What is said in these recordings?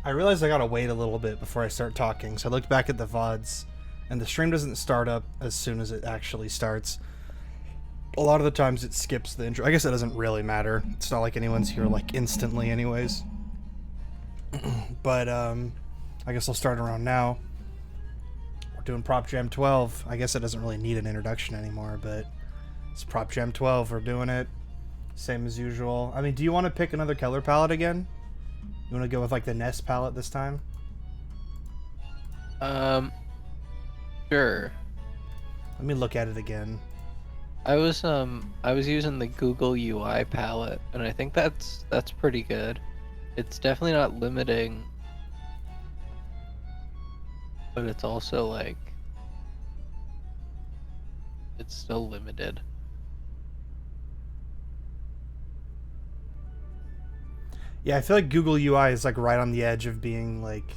I realized I gotta wait a little bit before I start talking, so I looked back at the VODs, and the stream doesn't start up as soon as it actually starts. A lot of the times it skips the intro. I guess it doesn't really matter. It's not like anyone's here like instantly anyways. But I guess I'll start around now. We're doing Prop Jam 12. I guess it doesn't really need an introduction anymore, but it's Prop Jam 12. We're doing it. Same as usual. I mean, do you want to pick another color palette again? You want to go with like the Nest palette this time? Sure. Let me look at it again. I was using the Google UI palette, and I think that's pretty good. It's definitely not limiting, but it's also like it's still limited. Yeah, I feel like Google UI is like right on the edge of being like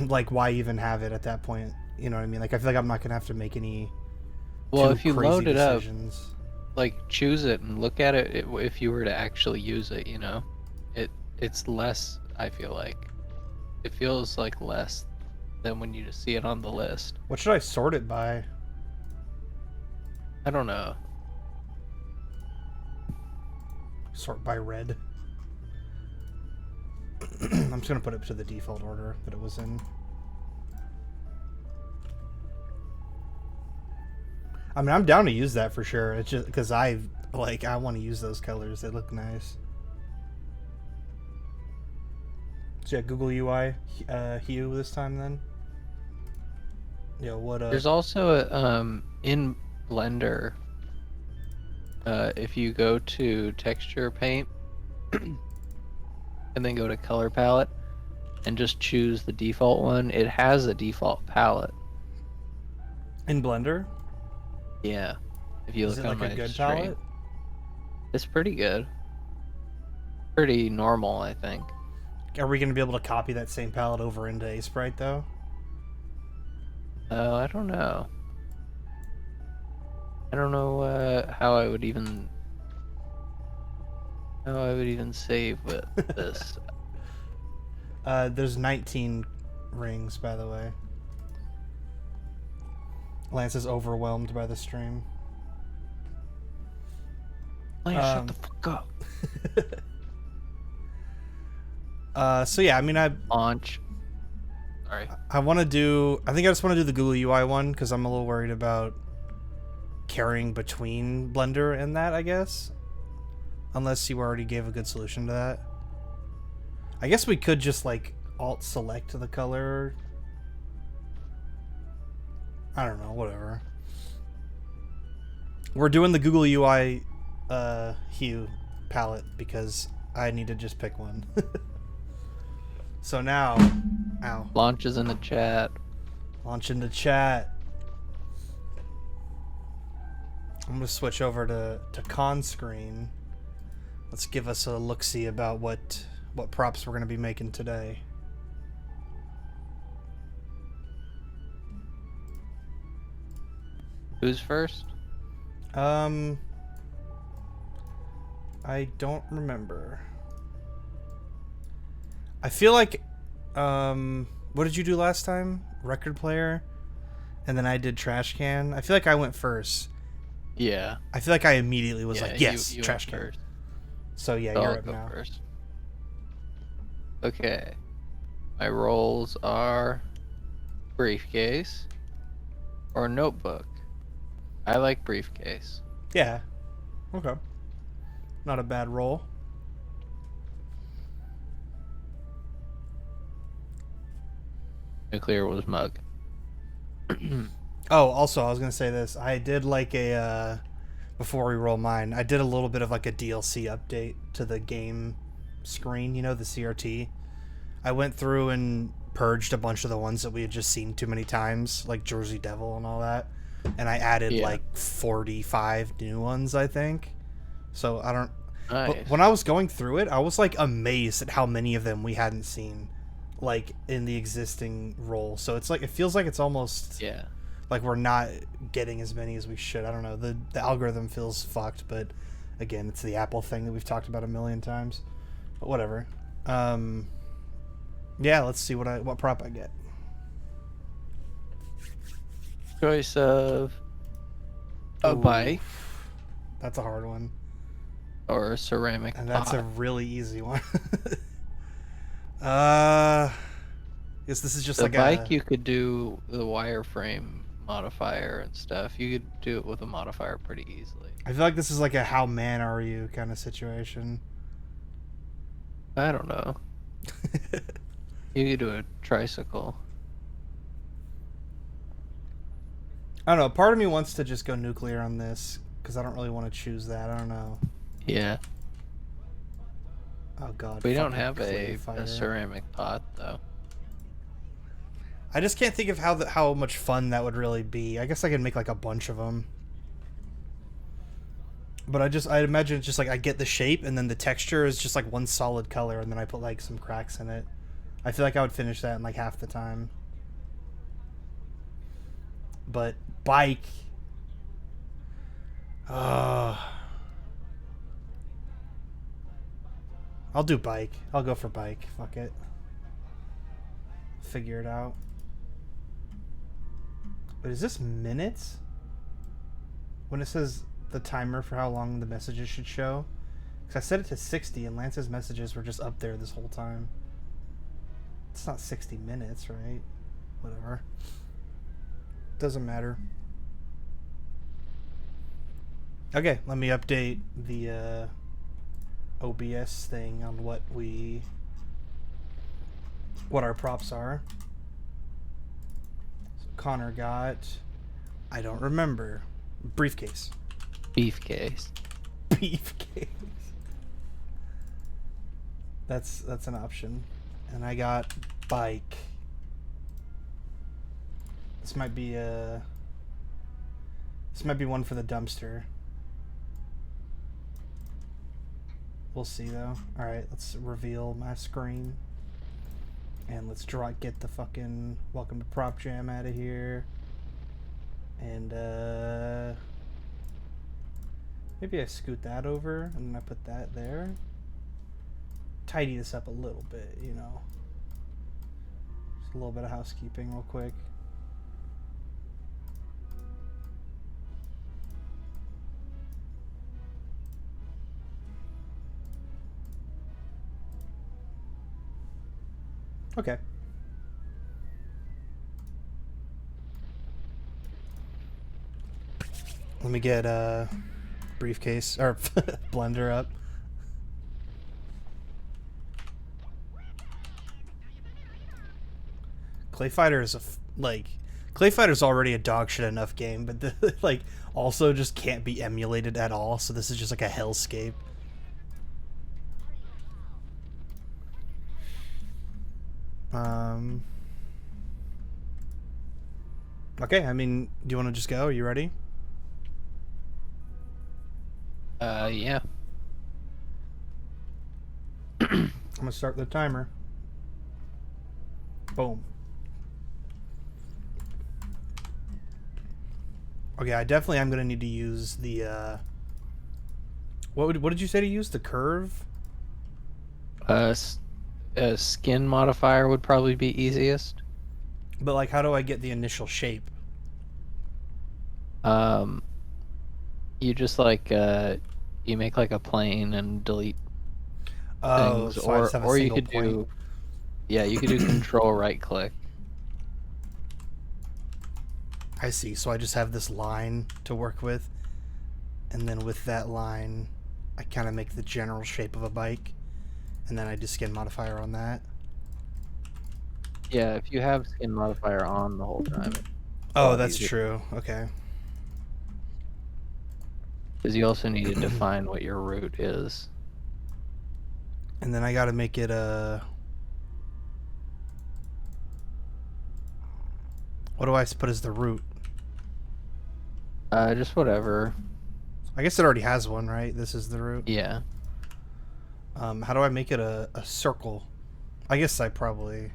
like why even have it at that point? You know what I mean? Like I feel like I'm not gonna have to make any Well, if you crazy load it decisions. up, like choose it and look at it, if you were to actually use it, you know, it's less. I feel like it feels like less than when you just see it on the list. What should I sort it by? I don't know. Sort by red. I'm just gonna put it to the default order that it was in. I mean, I'm down to use that for sure. It's just because I want to use those colors. They look nice. So yeah, Google UI hue this time then. Yeah, what There's also a, in Blender, if you go to texture paint and then go to color palette and just choose the default one, it has a default palette. in Blender? Yeah. If you Is look it on like my a good stream, palette? it's pretty good. Pretty normal, I think. Are we gonna be able to copy that same palette over into Sprite though? Oh, I don't know. I don't know how I would even save with this. There's 19 rings, by the way. Lance is overwhelmed by the stream. Lance, shut the fuck up. So yeah, I mean, Launch. Sorry. I want to do. I think I just want to do the Google UI one because I'm a little worried about carrying between Blender and that. I guess, unless you already gave a good solution to that. I guess we could just like alt select the color. I don't know. Whatever. We're doing the Google UI hue palette because I need to just pick one. So now, ow. Launch is in the chat. Launch into chat. I'm gonna switch over to con screen. Let's give us a look-see about what props we're gonna be making today. Who's first? I don't remember. I feel like, what did you do last time? Record player? And then I did trash can. I feel like I went first. Yeah. I feel like I immediately was like, yes, you trash went can. first. So yeah, So you're I'll up go now. first. Okay. My roles are briefcase or notebook. I like briefcase. Yeah. Okay. Not a bad roll. Nuclear was mug. Oh, also, I was gonna say this. I did like a before we roll mine. I did a little bit of like a DLC update to the game screen. You know, the CRT. I went through and purged a bunch of the ones that we had just seen too many times, like Jersey Devil and all that. And I added like 45 new ones, I think. So I don't. Nice. But when I was going through it, I was like amazed at how many of them we hadn't seen. like in the existing role. So it's like it feels like it's almost Yeah. like we're not getting as many as we should. I don't know. The algorithm feels fucked, but again, it's the Apple thing that we've talked about a million times. But whatever. Yeah, let's see what prop I get. Choice of a Ooh, bike that's a hard one. or a ceramic And pot. that's a really easy one. Guess this is just The like bike, a. you could do the wireframe modifier and stuff. You could do it with a modifier pretty easily. I feel like this is like a how man are you kind of situation. I don't know. You could do a tricycle. I don't know. Part of me wants to just go nuclear on this because I don't really want to choose that. I don't know. Yeah. Oh god. We don't fucking have clay a fire. ceramic pot though. I just can't think of how much fun that would really be. I guess I could make like a bunch of them. But I imagine it's just like I get the shape and then the texture is just like one solid color and then I put like some cracks in it. I feel like I would finish that in like half the time. But bike. I'll do bike. I'll go for bike. Fuck it. Figure it out. But is this minutes? When it says the timer for how long the messages should show? Because I set it to 60 and Lance's messages were just up there this whole time. It's not 60 minutes, right? Whatever. Doesn't matter. Okay, let me update the OBS thing on what our props are. So Connor got, I don't remember, briefcase. Beefcase. Briefcase. That's an option. And I got bike. This might be one for the dumpster. We'll see though. Alright, let's reveal my screen. And let's get the fucking welcome to Prop Jam out of here. And maybe I scoot that over and then I put that there. Tidy this up a little bit, you know. Just a little bit of housekeeping real quick. Okay. Let me get a briefcase or blender up. Clay Fighter is Clay Fighter's already a dog shit enough game, but like also just can't be emulated at all. So this is just like a hellscape. Okay, I mean, do you want to just go? Are you ready? Yeah. I'm gonna start the timer. Boom. Okay, I definitely am gonna need to use the what did you say to use? The curve? A skin modifier would probably be easiest. But like, how do I get the initial shape? You just like you make like a plane and delete Oh, things, so I just have a or you single could point. do, yeah, you could do control right click. I see. So I just have this line to work with, and then with that line, I kind of make the general shape of a bike, and then I do skin modifier on that. Yeah, if you have skin modifier on the whole time. Oh, that's true. Okay. Because you also need to define what your route is. And then I got to make it a. What do I put as the root? Just whatever. I guess it already has one, right? This is the root. Yeah. How do I make it a circle? I guess I probably.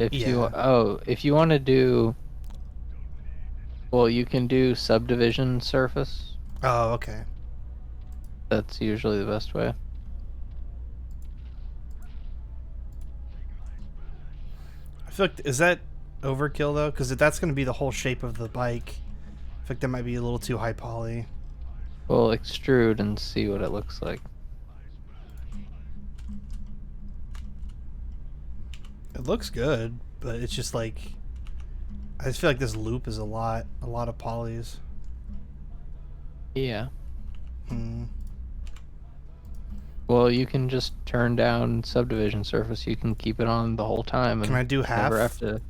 If you want to do, well, you can do subdivision surface. Oh, okay. That's usually the best way. I feel like, is that overkill though? Because if that's going to be the whole shape of the bike, I feel like that might be a little too high poly. We'll extrude and see what it looks like. It looks good, but it's just like, I just feel like this loop is a lot of polys. Yeah. Hmm. Well, you can just turn down subdivision surface. You can keep it on the whole time. Can And I do half? never have to.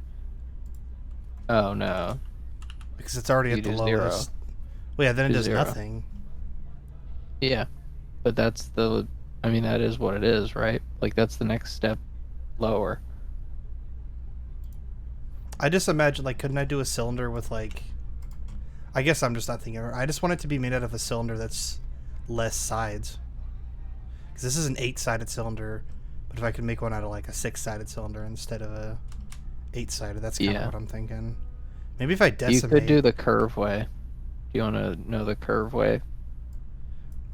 Oh no. Because it's already You at the do lowest. 0. Well, yeah, then it Do does 0. nothing. Yeah, but that's the. I mean, that is what it is, right? Like that's the next step lower. I just imagine, like, couldn't I do a cylinder with, like... I guess I'm just not thinking of it. I just want it to be made out of a cylinder that's less sides. Because this is an 8-sided cylinder, but if I could make one out of, like, a 6-sided cylinder instead of a 8-sided, that's kind of what I'm thinking. Maybe if I decimate... You could do the curve way. Do you want to know the curve way?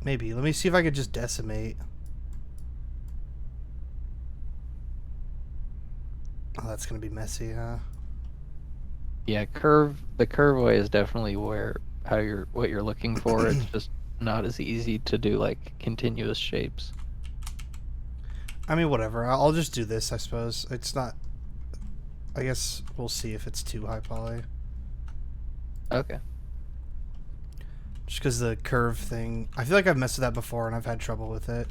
Maybe. Let me see if I could just decimate. Oh, that's going to be messy, huh? Yeah, the curve way is definitely what you're looking for. It's just not as easy to do like continuous shapes. I mean, whatever. I'll just do this, I suppose. It's not... I guess we'll see if it's too high poly. Okay. Just because the curve thing... I feel like I've messed with that before and I've had trouble with it.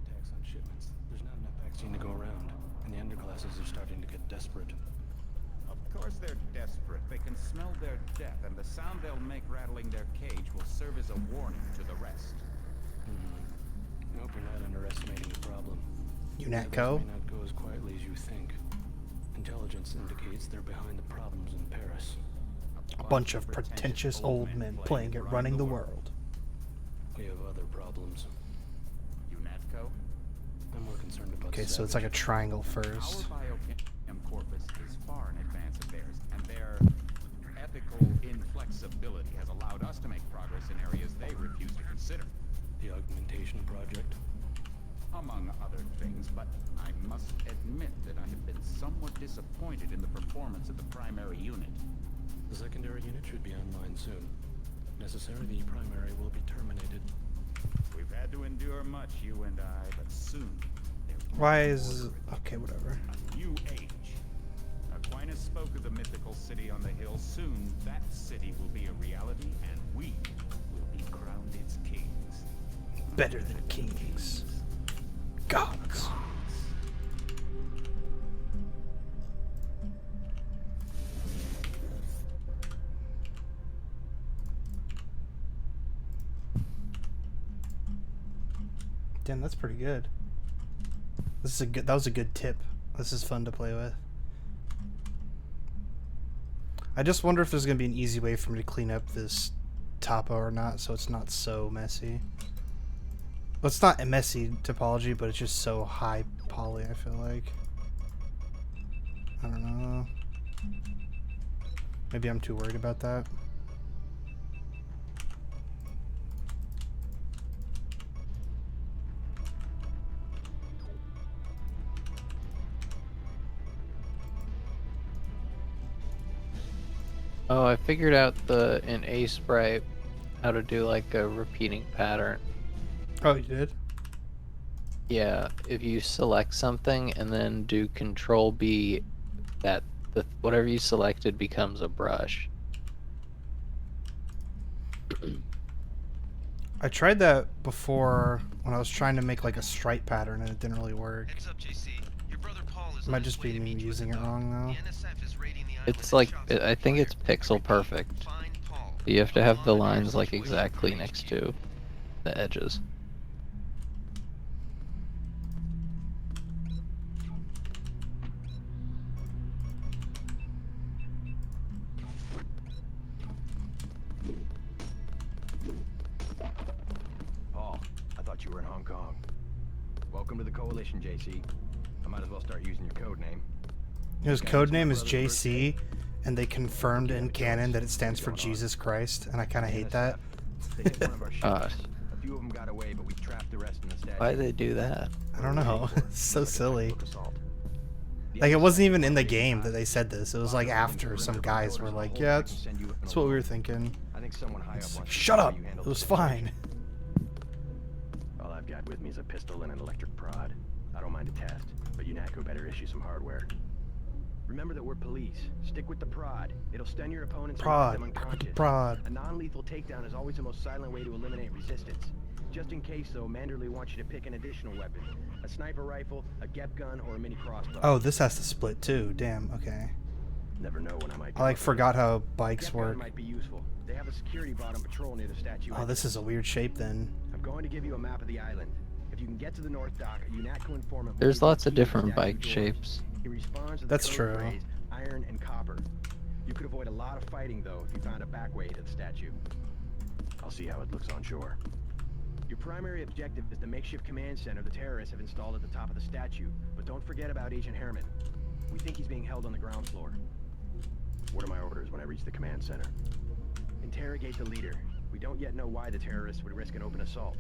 Attacks on shipments. There's not enough vaccine to go around, and the underclasses are starting to get desperate. Of course they're desperate. They can smell their death, and the sound they'll make rattling their cage will serve as a warning to the rest. I hope you're not underestimating the problem. UNATCO? May not go as quietly as you think. Intelligence indicates they're behind the problems in Paris. A bunch of pretentious old men playing at running the world. We have other problems. UNATCO? I'm more concerned about Okay, so it's like a triangle Our first. biochem corpus is far in advance of theirs, and their ethical inflexibility has allowed us to make progress in areas they refuse to consider. The augmentation project. Among other things, but I must admit that I have been somewhat disappointed in the performance of the primary unit. The secondary unit should be online soon. If necessary, the primary will be terminated. We've had to endure much, you and I, but soon there will Why be is... order. Okay, whatever. A new age. Aquinas spoke of the mythical city on the hill. Soon, that city will be a reality, and we will be crowned its kings. Better than kings. Gods. Damn, that's pretty good. That was a good tip. This is fun to play with. I just wonder if there's gonna be an easy way for me to clean up this topo or not, so it's not so messy. Well, it's not a messy topology, but it's just so high poly, I feel like. I don't know. Maybe I'm too worried about that. Oh, I figured out in A-Sprite how to do like a repeating pattern. Oh, you did? Yeah, if you select something and then do Control B, whatever you selected becomes a brush. I tried that before when I was trying to make like a stripe pattern and it didn't really work. Heads up, JC. Your brother Paul is Might on his just way be to me meet you at using the it dock. wrong though. The NSF is raiding the island It's and like, shots I think it's fired. pixel perfect. Find Paul. You have to have the Monitor lines like situation exactly from next HQ. to the edges. Kong. Welcome to the Coalition, JC. I might as well start using your code name. His Guys, code my name is brother's JC, birthday. and they confirmed in canon that it stands for Jesus Christ, and I kind of hate that. They hit one of our ships. Gosh. A few of them got away, but we trapped the rest in the statue. Why they do that? I don't know. It's so silly. Assault. The Like, it other wasn't side even in the is game that they said this. It was like after some guys were like, yeah, that's what we were thinking. I think someone high up It's like, wants to shut know how up. you It handled was the fine. All I've got with me is a pistol and an electric prod. I don't mind a test, but UNATCO better issue some hardware. Remember that we're police. Stick with the prod. It'll stun your opponents and knock Prod. them unconscious. Prod. A non-lethal takedown is always the most silent way to eliminate resistance. Just in case, though, Manderley wants you to pick an additional weapon. A sniper rifle, a GEP gun, or a mini crossbow. Oh, this has to split too. Damn, okay. Never know when I might I like forgot how bikes GEP work. gun might be useful. They have a security bot on patrol near the statue. Oh, this is a weird shape then. I'm going to give you a map of the island. If you can get to the north dock, a UNATCO informant will There's give you lots of keys to different statue bike doors. shapes. He responds to the That's code true. phrase, iron and copper. You could avoid a lot of fighting, though, if you found a back way to the statue. I'll see how it looks on shore. Your primary objective is the makeshift command center the terrorists have installed at the top of the statue, but don't forget about Agent Herman. We think he's being held on the ground floor. What are my orders when I reach the command center? Interrogate the leader. We don't yet know why the terrorists would risk an open assault.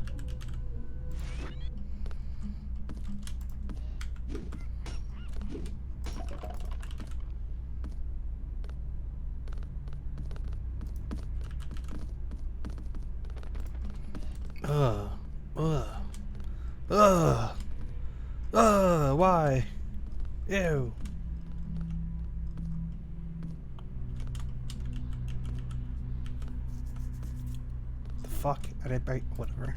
Ugh. Ugh. Ugh. Why? Ew. The fuck? I didn't bite. Whatever.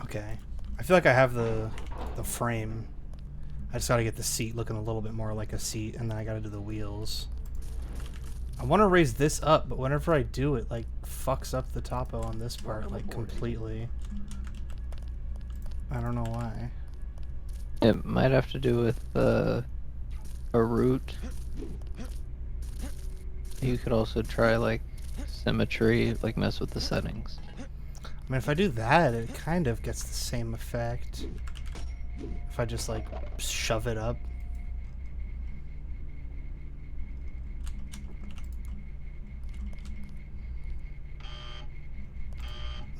Okay. I feel like I have the frame. I just gotta get the seat looking a little bit more like a seat, and then I gotta do the wheels. I want to raise this up, but whenever I do it, like, fucks up the topo on this part, like, completely. I don't know why. It might have to do with a root. You could also try like symmetry, like mess with the settings. I mean, if I do that, it kind of gets the same effect. If I just, like, shove it up.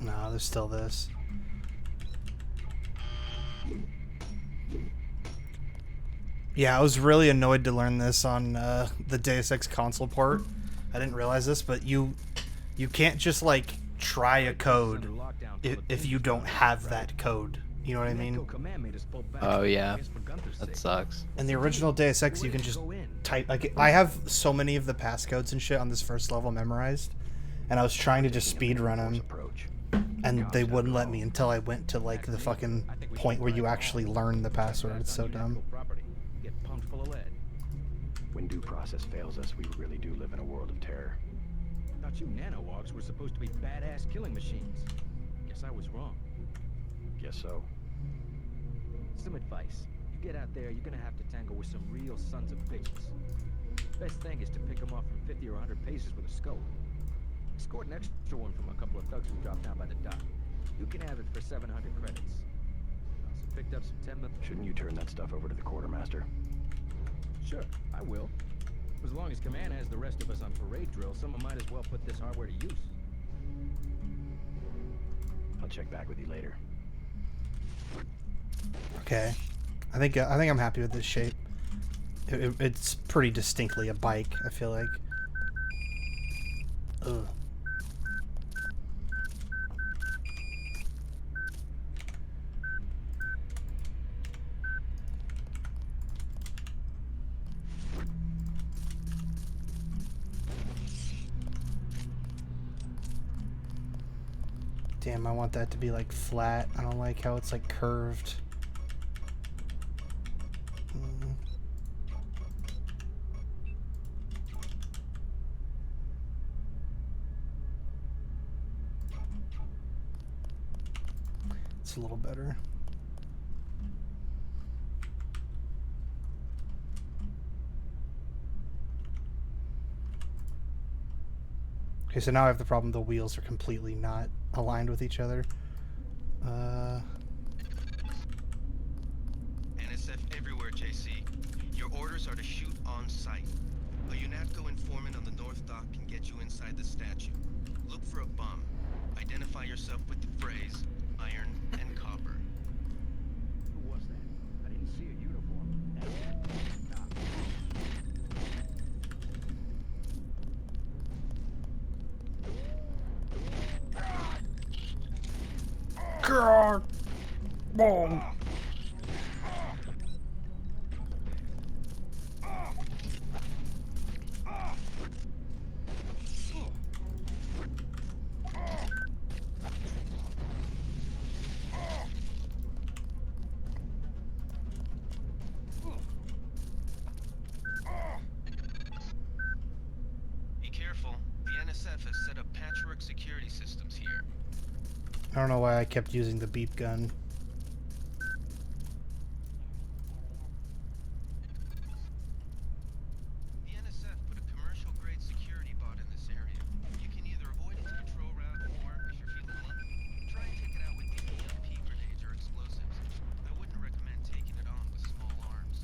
No, there's still this. Yeah, I was really annoyed to learn this on the Deus Ex console port. I didn't realize this, but you can't just, like, try a code if you don't have that code. You know what I mean? Oh yeah, that sucks. In the original Deus Ex, you can just type. Like, I have so many of the passcodes and shit on this first level memorized, and I was trying to just speed run them, and they wouldn't let me until I went to, like, the fucking point where you actually learn the password. It's so dumb. When due process fails us, we really do live in a world of terror. Thought you nanowargs were supposed to be badass killing machines. Guess I was wrong. Guess so. Some advice. You get out there, you're gonna have to tangle with some real sons of bitches. Best thing is to pick them off from 50 or 100 paces with a scope. I scored an extra one from a couple of thugs we dropped down by the dock. You can have it for 700 credits. Also picked up some 10 mil. Shouldn't you turn that stuff over to the quartermaster? Sure, I will. As long as Command has the rest of us on parade drill, someone might as well put this hardware to use. I'll check back with you later. Okay, I think I'm happy with this shape. It's pretty distinctly a bike, I feel like. Ugh. Damn, I want that to be like flat. I don't like how it's like curved. Mm. It's a little better. Okay, so now I have the problem the wheels are completely not aligned with each other. NSF everywhere, JC. Your orders are to shoot on sight. A UNATCO informant on the North Dock can get you inside the statue. Look for a bum. Identify yourself with the phrase, iron and copper. Who was that? I didn't see a uniform. Nah. God. Boom. Be careful. The NSF has set up patchwork security systems here. I don't know why I kept using the beep gun. The NSF put a commercial-grade security bot in this area. You can either avoid its patrol route or, if you're feeling lucky, try and take it out with EMP grenades or explosives. I wouldn't recommend taking it on with small arms.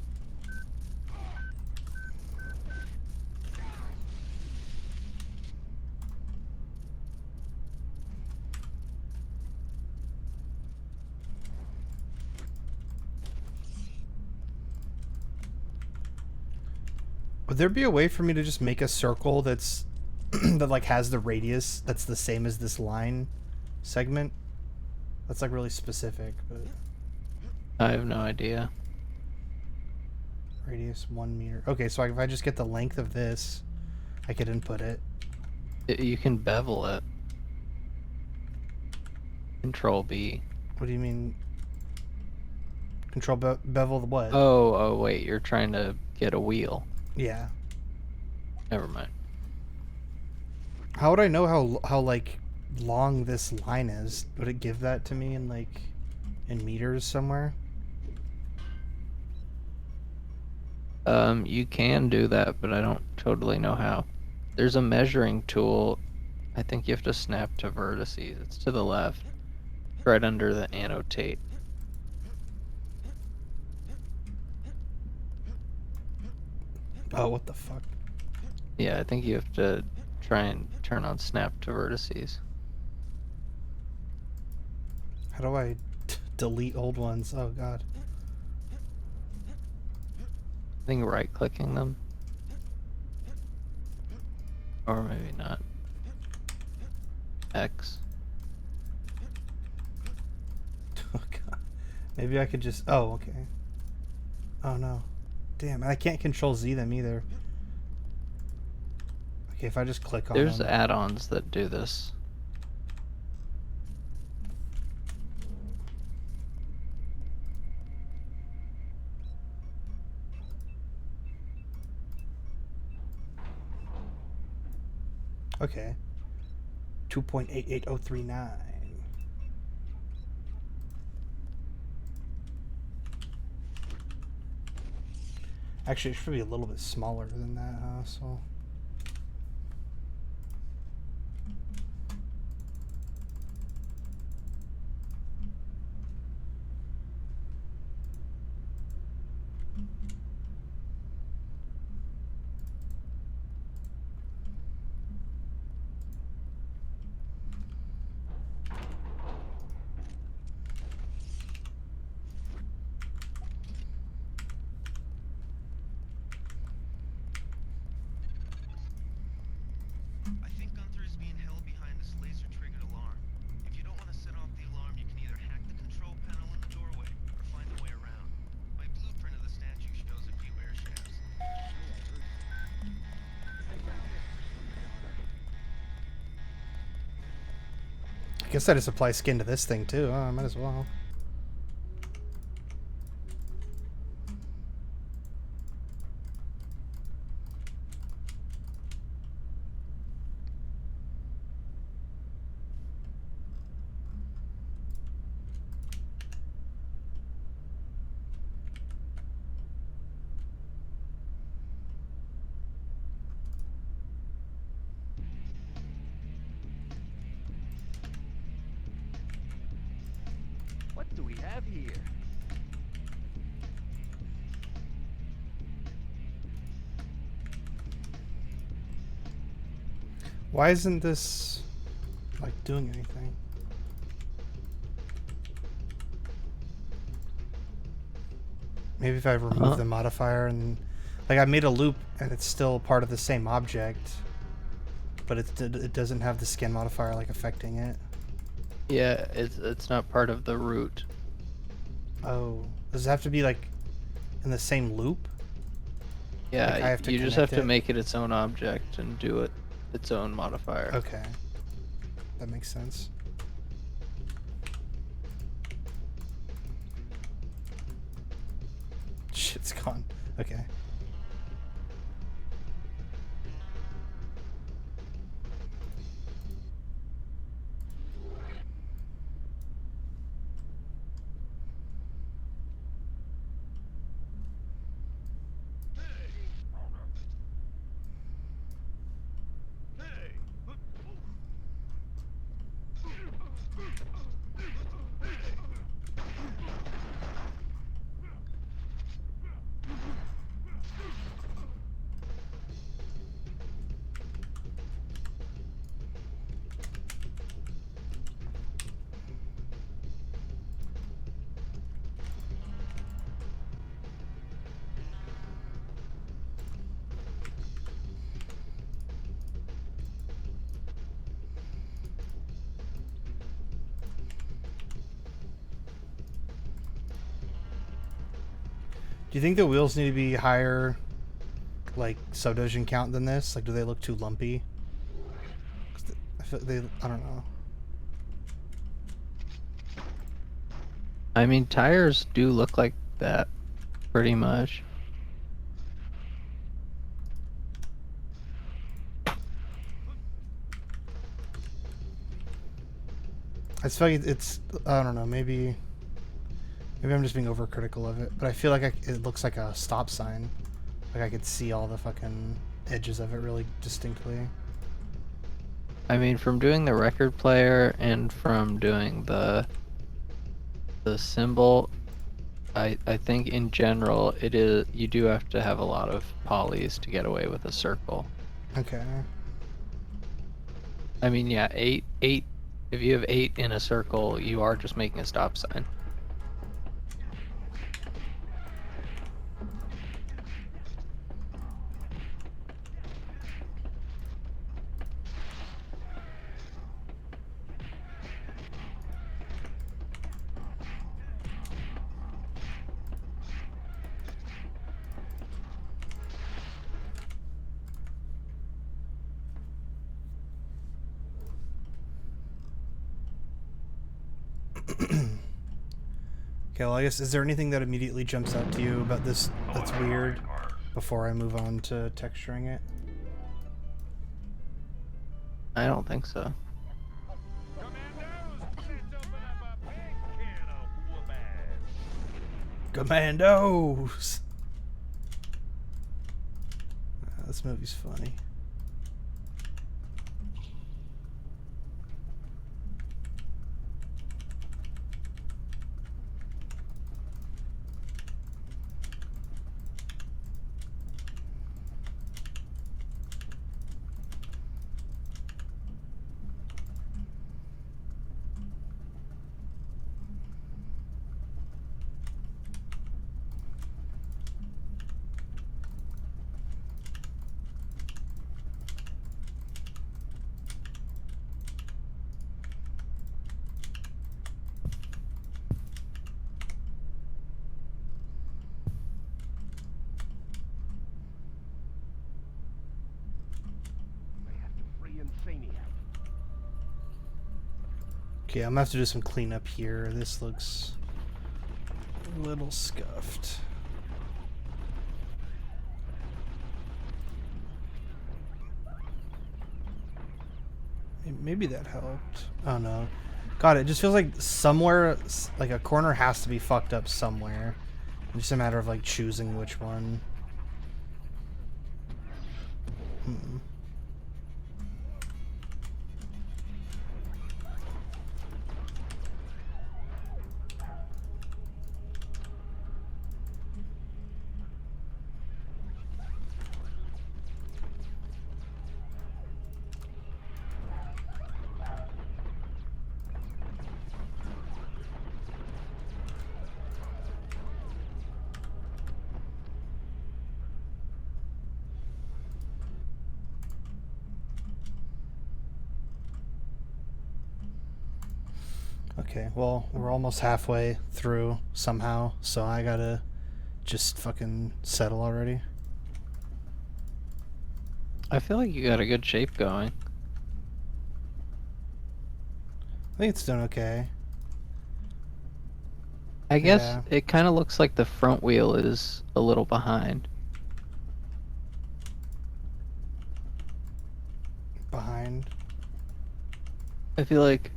Would there be a way for me to just make a circle that's that like has the radius that's the same as this line segment? That's like really specific, but I have no idea. radius 1 meter. Okay, so if I just get the length of this, I could input it. You can bevel it. Control B. What do you mean? Control bevel the what? Oh, wait, you're trying to get a wheel. Yeah. Never mind. How would I know how like long this line is? Would it give that to me in like in meters somewhere? You can do that, but I don't totally know how. There's a measuring tool. I think you have to snap to vertices. It's to the left, right under the annotate. Oh, what the fuck? Yeah, I think you have to try and turn on snap to vertices. How do I delete old ones? Oh god. I think right-clicking them. Or maybe not. X. Oh god. Maybe I could just... Oh, okay. Oh no. Damn, and I can't control Z them either. Okay, if I just click on There's them... add-ons that do this. Okay. 2.88039. Actually, it should be a little bit smaller than that, so... guess I just apply skin to this thing too. Oh, I might as well. What do we have here? Why isn't this like doing anything? Maybe if I remove the modifier and like I made a loop and it's still part of the same object, but it doesn't have the skin modifier like affecting it. Yeah, it's not part of the root. Oh, does it have to be like in the same loop? Yeah, Like, I have to you just have connect to it? make it its own object and do it its own modifier. Okay, that makes sense. Shit's gone. Okay. Do you think the wheels need to be higher, like, subdivision count than this? Like, do they look too lumpy? 'Cause I feel I don't know. I mean, tires do look like that, pretty much. I just feel like it's, I don't know, maybe I'm just being overcritical of it, but I feel like it looks like a stop sign. Like I could see all the fucking edges of it really distinctly. I mean, from doing the record player and from doing the symbol, I think in general you do have to have a lot of polys to get away with a circle. Okay. I mean, yeah, eight. If you have 8 in a circle, you are just making a stop sign. Okay, well, I guess, is there anything that immediately jumps out to you about this that's weird before I move on to texturing it? I don't think so. Commandos! This movie's funny. Okay, I'm gonna have to do some cleanup here. This looks a little scuffed. Maybe that helped. Oh no. God, it just feels like somewhere, like a corner has to be fucked up somewhere. It's just a matter of like choosing which one. Okay, well, we're almost halfway through somehow, so I gotta just fucking settle already. I feel like you got a good shape going. I think it's doing okay. I guess Yeah. it kind of looks like the front wheel is a little behind. Behind. I feel like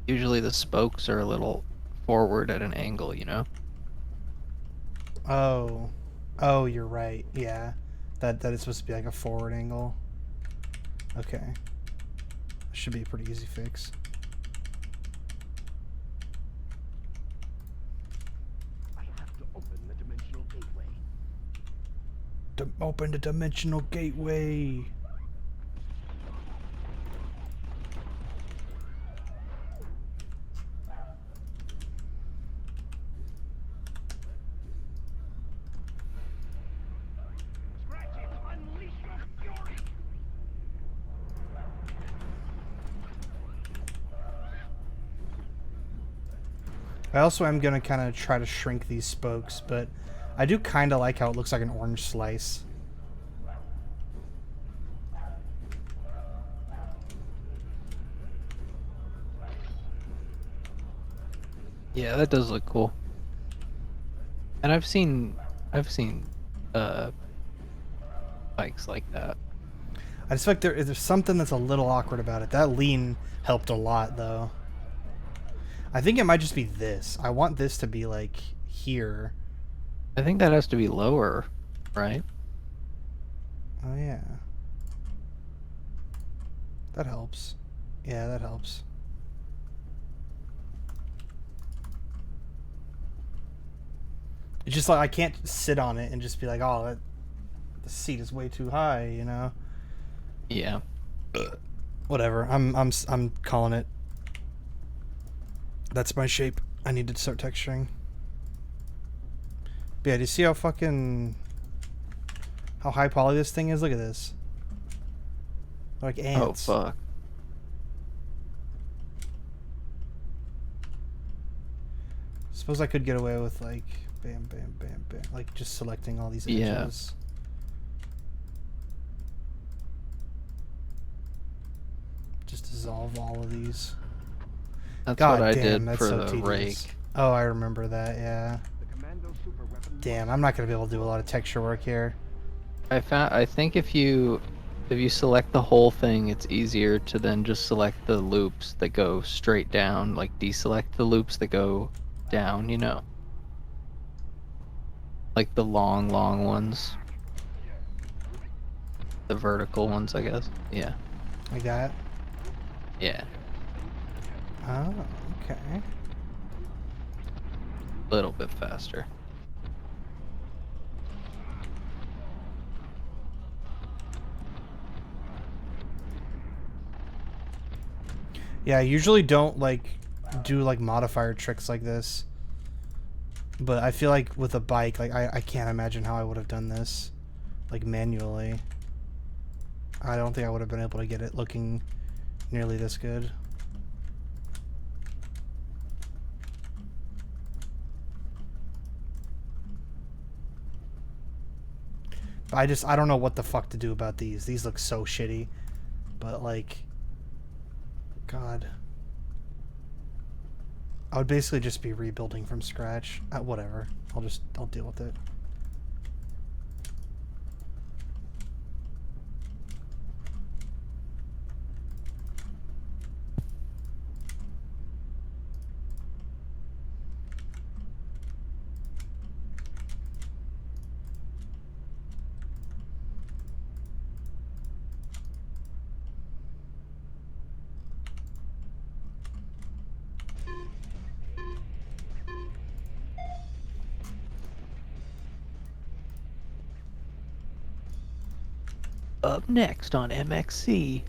usually the spokes are a little forward at an angle, you know? Oh. Oh, you're right. Yeah. That is supposed to be like a forward angle. Okay. Should be a pretty easy fix. I have to open the dimensional gateway. Open the dimensional gateway. I also am going to kind of try to shrink these spokes, but I do kind of like how it looks like an orange slice. Yeah, that does look cool. And I've seen bikes like that. I just feel like there's something that's a little awkward about it. That lean helped a lot, though. I think it might just be this. I want this to be, like, here. I think that has to be lower, right? Oh, yeah. That helps. Yeah, that helps. It's just like I can't sit on it and just be like, oh, the seat is way too high, you know? Yeah. Whatever. I'm calling it. That's my shape. I need to start texturing. But yeah, do you see how high poly this thing is? Look at this. They're like ants. Oh fuck. Suppose I could get away with like bam, bam, bam, bam, like just selecting all these edges. Yeah. Just dissolve all of these. That's God what I damn, did that's for so the tedious. rake. Oh, I remember that. Yeah. The commando super weapon. Damn, I'm not gonna be able to do a lot of texture work here. I think if you select the whole thing, it's easier to then just select the loops that go straight down, like deselect the loops that go down, you know. Like the long ones. The vertical ones, I guess. Yeah. I got. Yeah. Oh, okay. A little bit faster. Yeah, I usually don't like do like modifier tricks like this. But I feel like with a bike, like I can't imagine how I would have done this like manually. I don't think I would have been able to get it looking nearly this good. I don't know what the fuck to do about these. These look so shitty. But like, God. I would basically just be rebuilding from scratch. Whatever. I'll deal with it. Up next on MXC.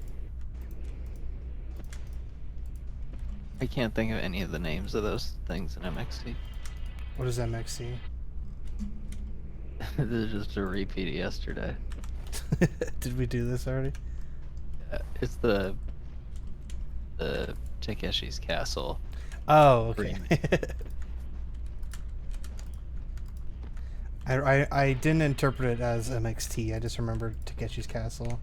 I can't think of any of the names of those things in MXC. What is MXC? This is just a repeat of yesterday. Did we do this already? It's the Takeshi's Castle. Oh, okay. I didn't interpret it as MXT. I just remembered Takeshi's Castle.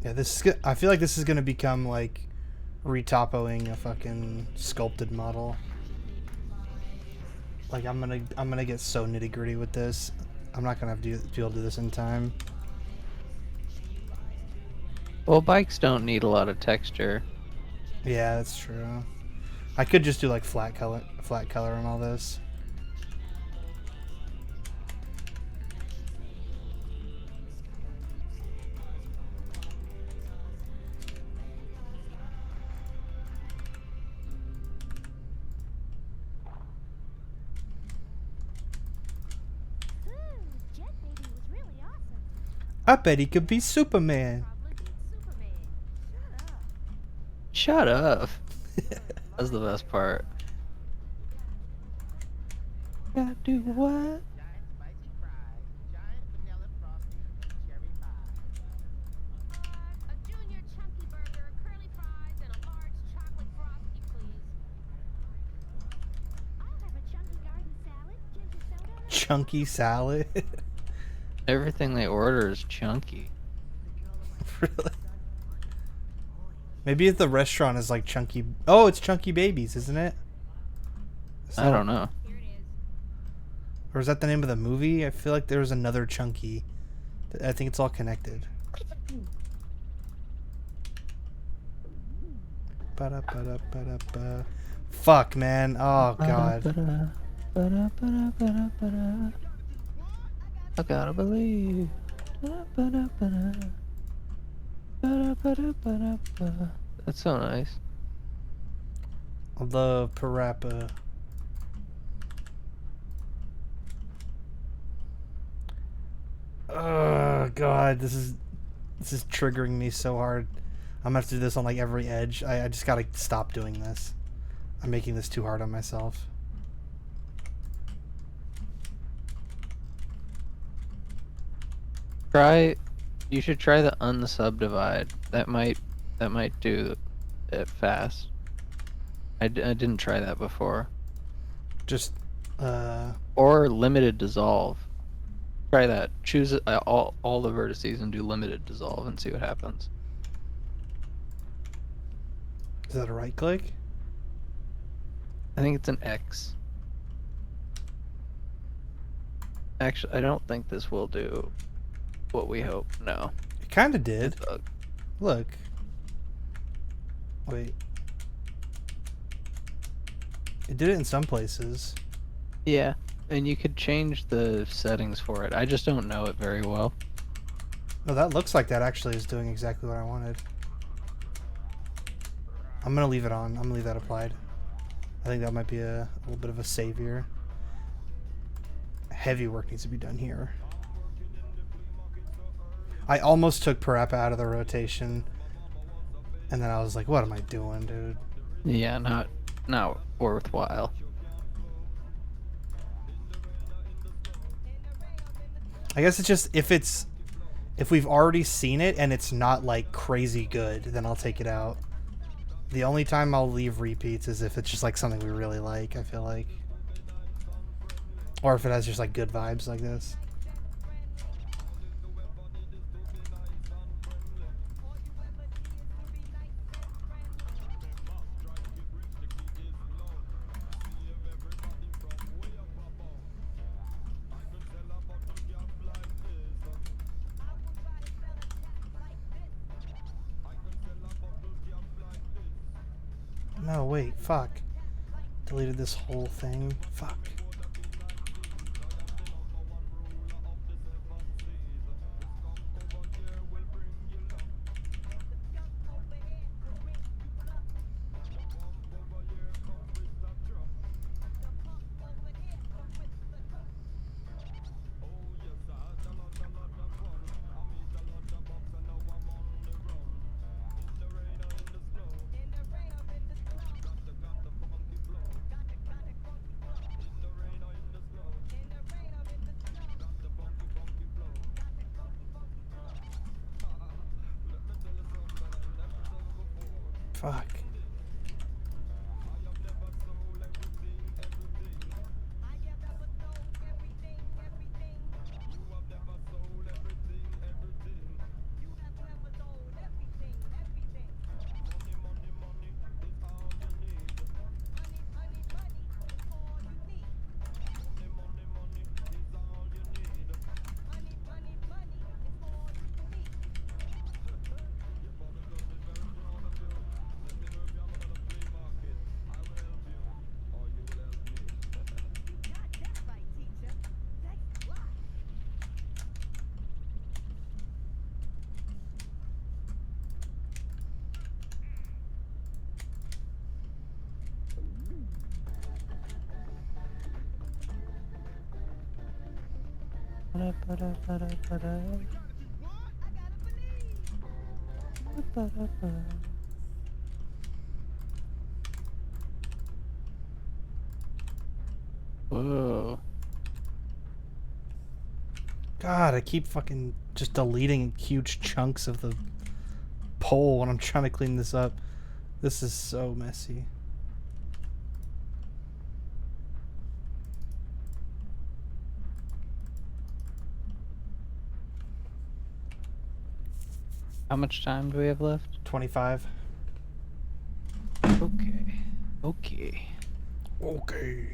Yeah, I feel like this is gonna become like retopoing a fucking sculpted model. Like I'm gonna get so nitty gritty with this. I'm not gonna be able to do this in time. Well, bikes don't need a lot of texture. Yeah, that's true. I could just do like flat color on all this. I bet he could be Superman. Shut up. That's the best part. Gotta do what? Chunky salad. Everything they order is chunky. Really? Maybe if the restaurant is like chunky. Oh, it's Chunky Babies, isn't it? I don't know. Or is that the name of the movie? I feel like there was another Chunky. I think it's all connected. Ba-da-ba-da-ba-da-ba. Fuck, man. Oh, God. I gotta believe. That's so nice. I love Parappa. Oh God, this is triggering me so hard. I'm gonna have to do this on like every edge. I just gotta stop doing this. I'm making this too hard on myself. You should try the unsubdivide. That might do it fast. I didn't try that before. Just Or limited dissolve. Try that. Choose all the vertices and do limited dissolve and see what happens. is that a right click? I think it's an X. Actually, I don't think this will do what we hope. No. It kind of did. It's bug. Look. Wait. It did it in some places. Yeah, and you could change the settings for it. I just don't know it very well. No, that looks like that actually is doing exactly what I wanted. I'm gonna leave it on. I'm gonna leave that applied. I think that might be a little bit of a savior. Heavy work needs to be done here. I almost took Parappa out of the rotation, and then I was like, what am I doing, dude? Yeah, not worthwhile. I guess it's just if we've already seen it and it's not like crazy good, then I'll take it out. The only time I'll leave repeats is if it's just like something we really like, I feel like. Or if it has just like good vibes like this. No, wait, fuck. Deleted this whole thing. Fuck. Fuck. Whoa. God, I keep fucking just deleting huge chunks of the pole when I'm trying to clean this up. This is so messy. How much time do we have left? 25. Okay. Okay. Okay.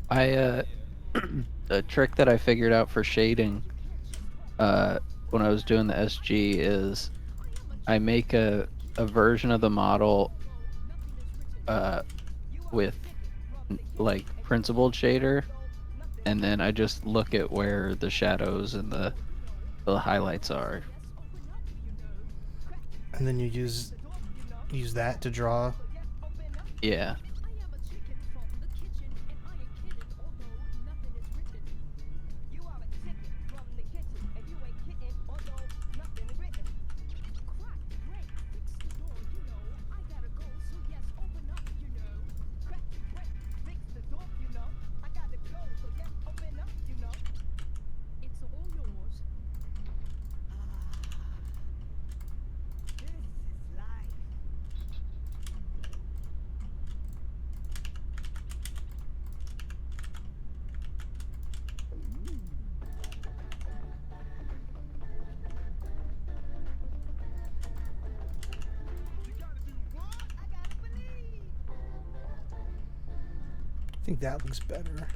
I the trick that I figured out for shading when I was doing the SG is I make a version of the model uh with like principled shader, and then I just look at where the shadows and the highlights are. And then you use that to draw. Yeah. I think that looks better.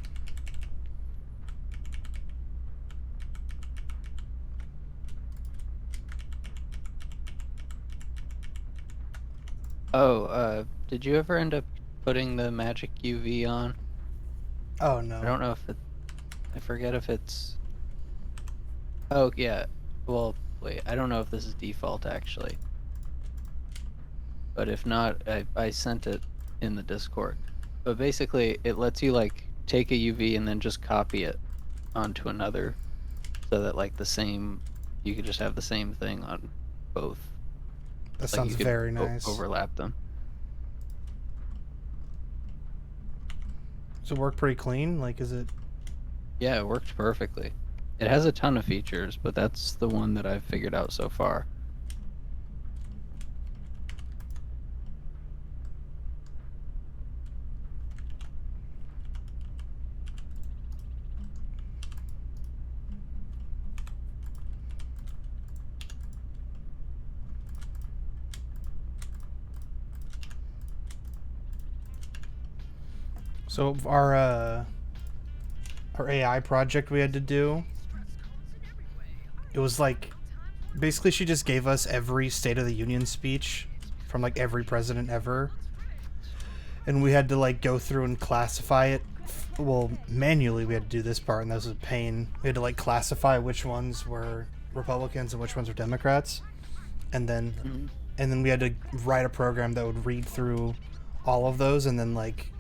Oh, did you ever end up putting the magic UV on? Oh no. I don't know if it. I forget if it's. Oh yeah. Well, wait. I don't know if this is default actually. But if not, I sent it in the Discord. But basically, it lets you like take a UV and then just copy it onto another, so that like the same, you could just have the same thing on both. That Like sounds you could very nice. overlap them. Does it work pretty clean? Like, is it? Yeah, it worked perfectly. It has a ton of features, but that's the one that I've figured out so far. So our AI project we had to do, it was like basically she just gave us every State of the Union speech from like every president ever, and we had to like go through and classify it. Well, manually we had to do this part, and that was a pain. We had to like classify which ones were Republicans and which ones were Democrats, and then we had to write a program that would read through all of those and then like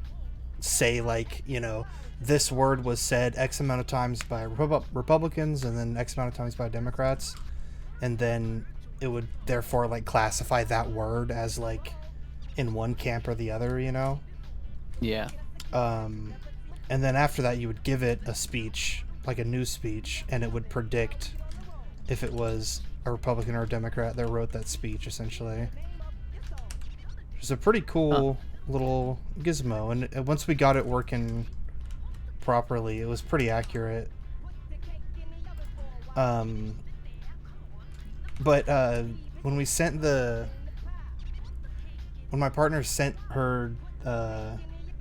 say like, you know, this word was said X amount of times by Republicans and then X amount of times by Democrats, and then it would therefore like classify that word as like in one camp or the other, you know. Yeah. And then after that you would give it a speech, like a news speech, and it would predict if it was a Republican or a Democrat that wrote that speech, essentially. It's a pretty cool little gizmo, and once we got it working properly, it was pretty accurate. But when we sent when my partner sent her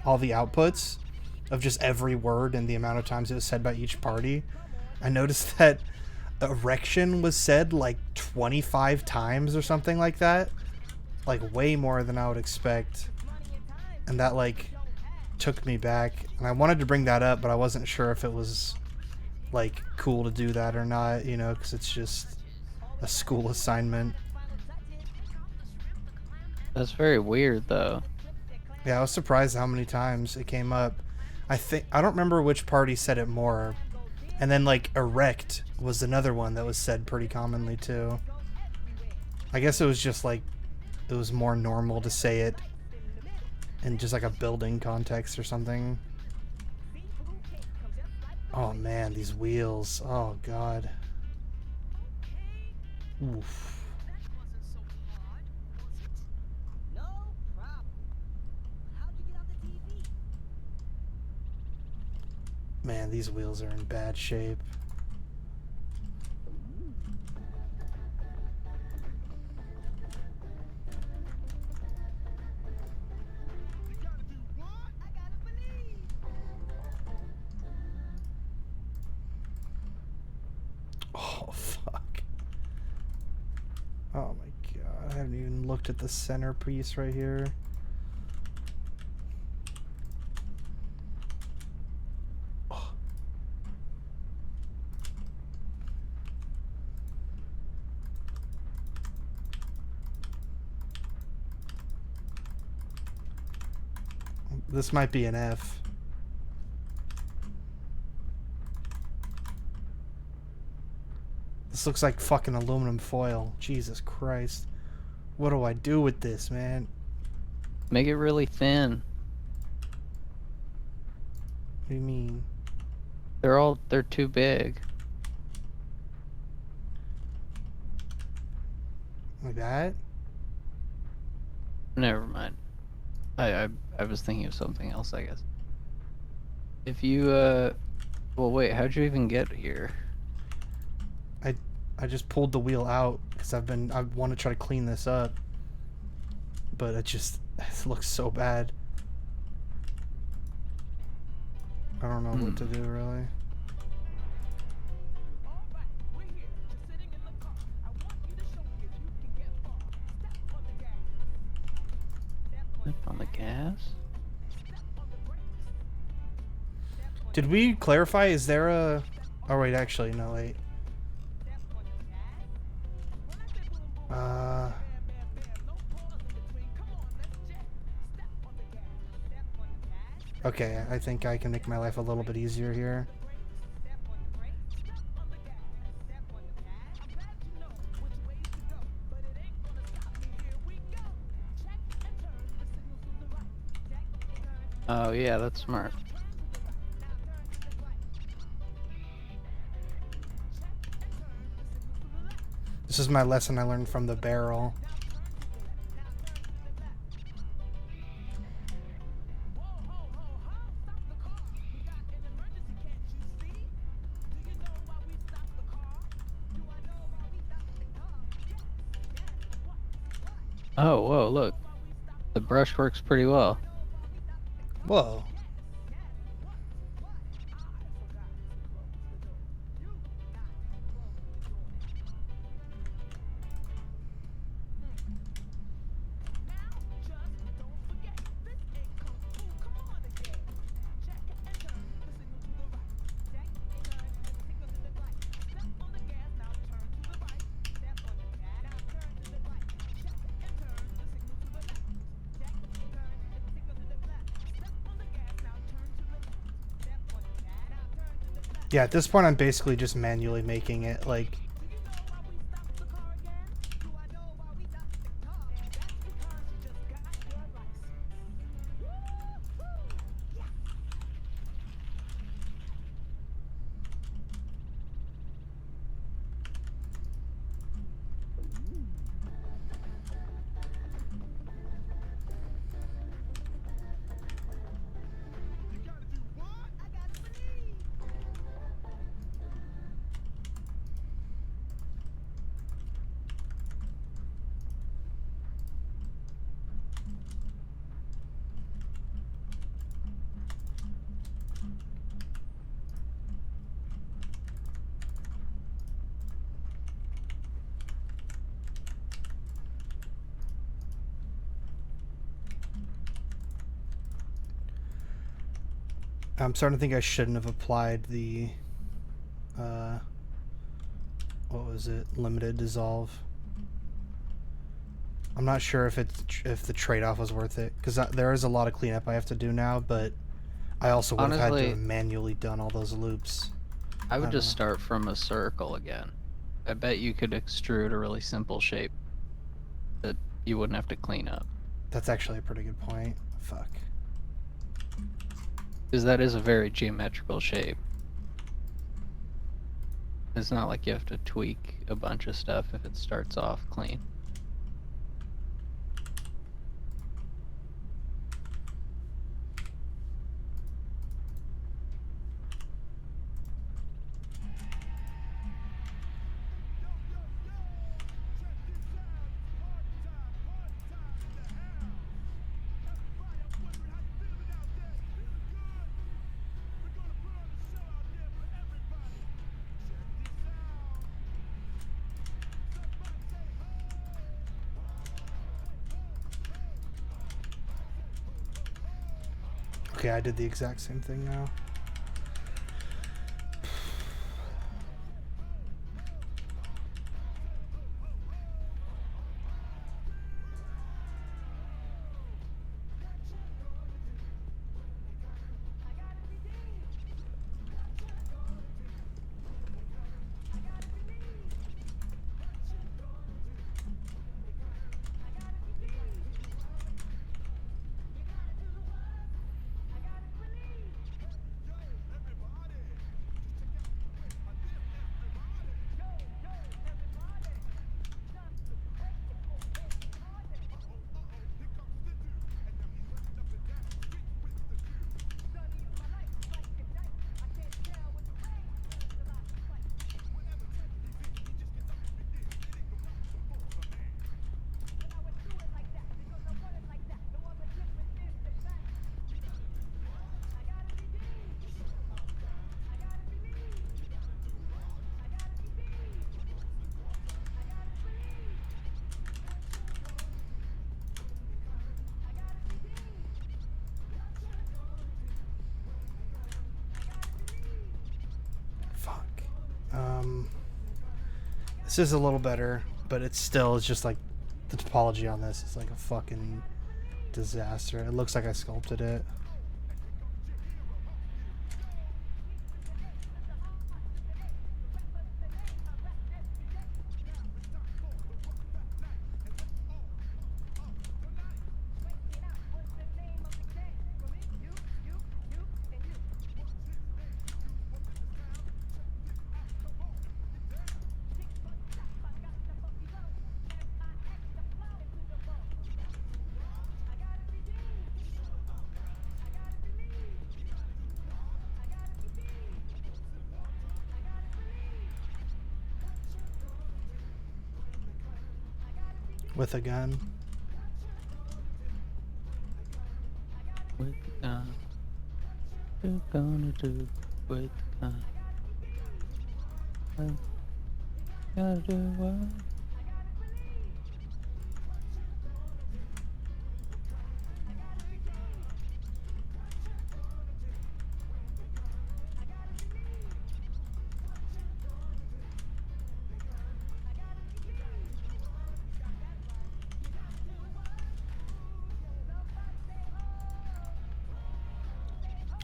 all the outputs of just every word and the amount of times it was said by each party, I noticed that erection was said like 25 times or something like that, like way more than I would expect, and that like took me back, and I wanted to bring that up, but I wasn't sure if it was like cool to do that or not, you know, because it's just a school assignment. That's very weird though. Yeah, I was surprised how many times it came up. I don't remember which party said it more. And then like erect was another one that was said pretty commonly too. I guess it was just like it was more normal to say it in just like a building context or something. Oh man, these wheels. Oh god. Oof. Man, these wheels are in bad shape. haven't even looked at the centerpiece right here. Oh. This might be an F. This looks like fucking aluminum foil. Jesus Christ. What do I do with this, man? Make it really thin. What do you mean? They're too big. Like that? Never mind. I was thinking of something else, I guess. If you well wait, how'd you even get here? I just pulled the wheel out because I want to try to clean this up, but it looks so bad. I don't know what to do really. Step on the gas? Did we clarify? Is there a? Oh wait, actually no wait. Okay, I think I can make my life a little bit easier here. Oh yeah, that's smart. This is my lesson I learned from the barrel. Oh, whoa, look. The brush works pretty well. Whoa. Yeah, at this point I'm basically just manually making it, like... I'm starting to think I shouldn't have applied the, what was it? Limited dissolve. I'm not sure if the trade-off was worth it, because there is a lot of cleanup I have to do now, but I also would have had to Honestly, have manually done all those loops. I would I just don't start from a circle again. I bet you could extrude a really simple shape that you wouldn't have to clean up. That's actually a pretty good point. Fuck. Because that is a very geometrical shape. It's not like you have to tweak a bunch of stuff if it starts off clean. Okay, I did the exact same thing now. Fuck. This is a little better, but it's just like the topology on this is like a fucking disaster. It looks like I sculpted it. With a gun. With the gun. What you gonna do with the gun? Well, gotta do what?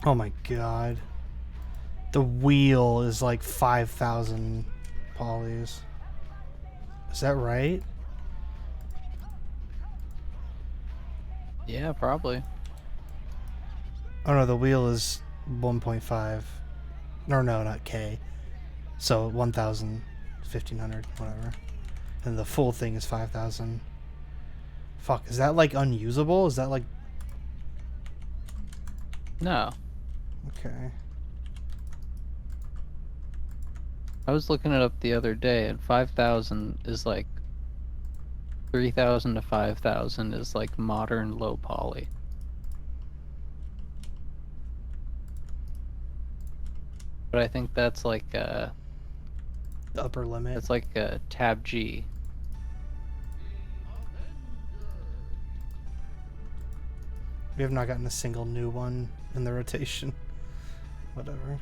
Oh my god. The wheel is like 5,000 polys. Is that right? Yeah, probably. Oh no, the wheel is 1.5. No, not K. So 1,000, 1,500, whatever. And the full thing is 5,000. Fuck, is that like unusable? Is that like... No. Okay. I was looking it up the other day, and 5,000 is like 3,000 to 5,000 is like modern low poly. But I think that's like The upper limit. that's like a tab G. We have not gotten a single new one in the rotation. Whatever.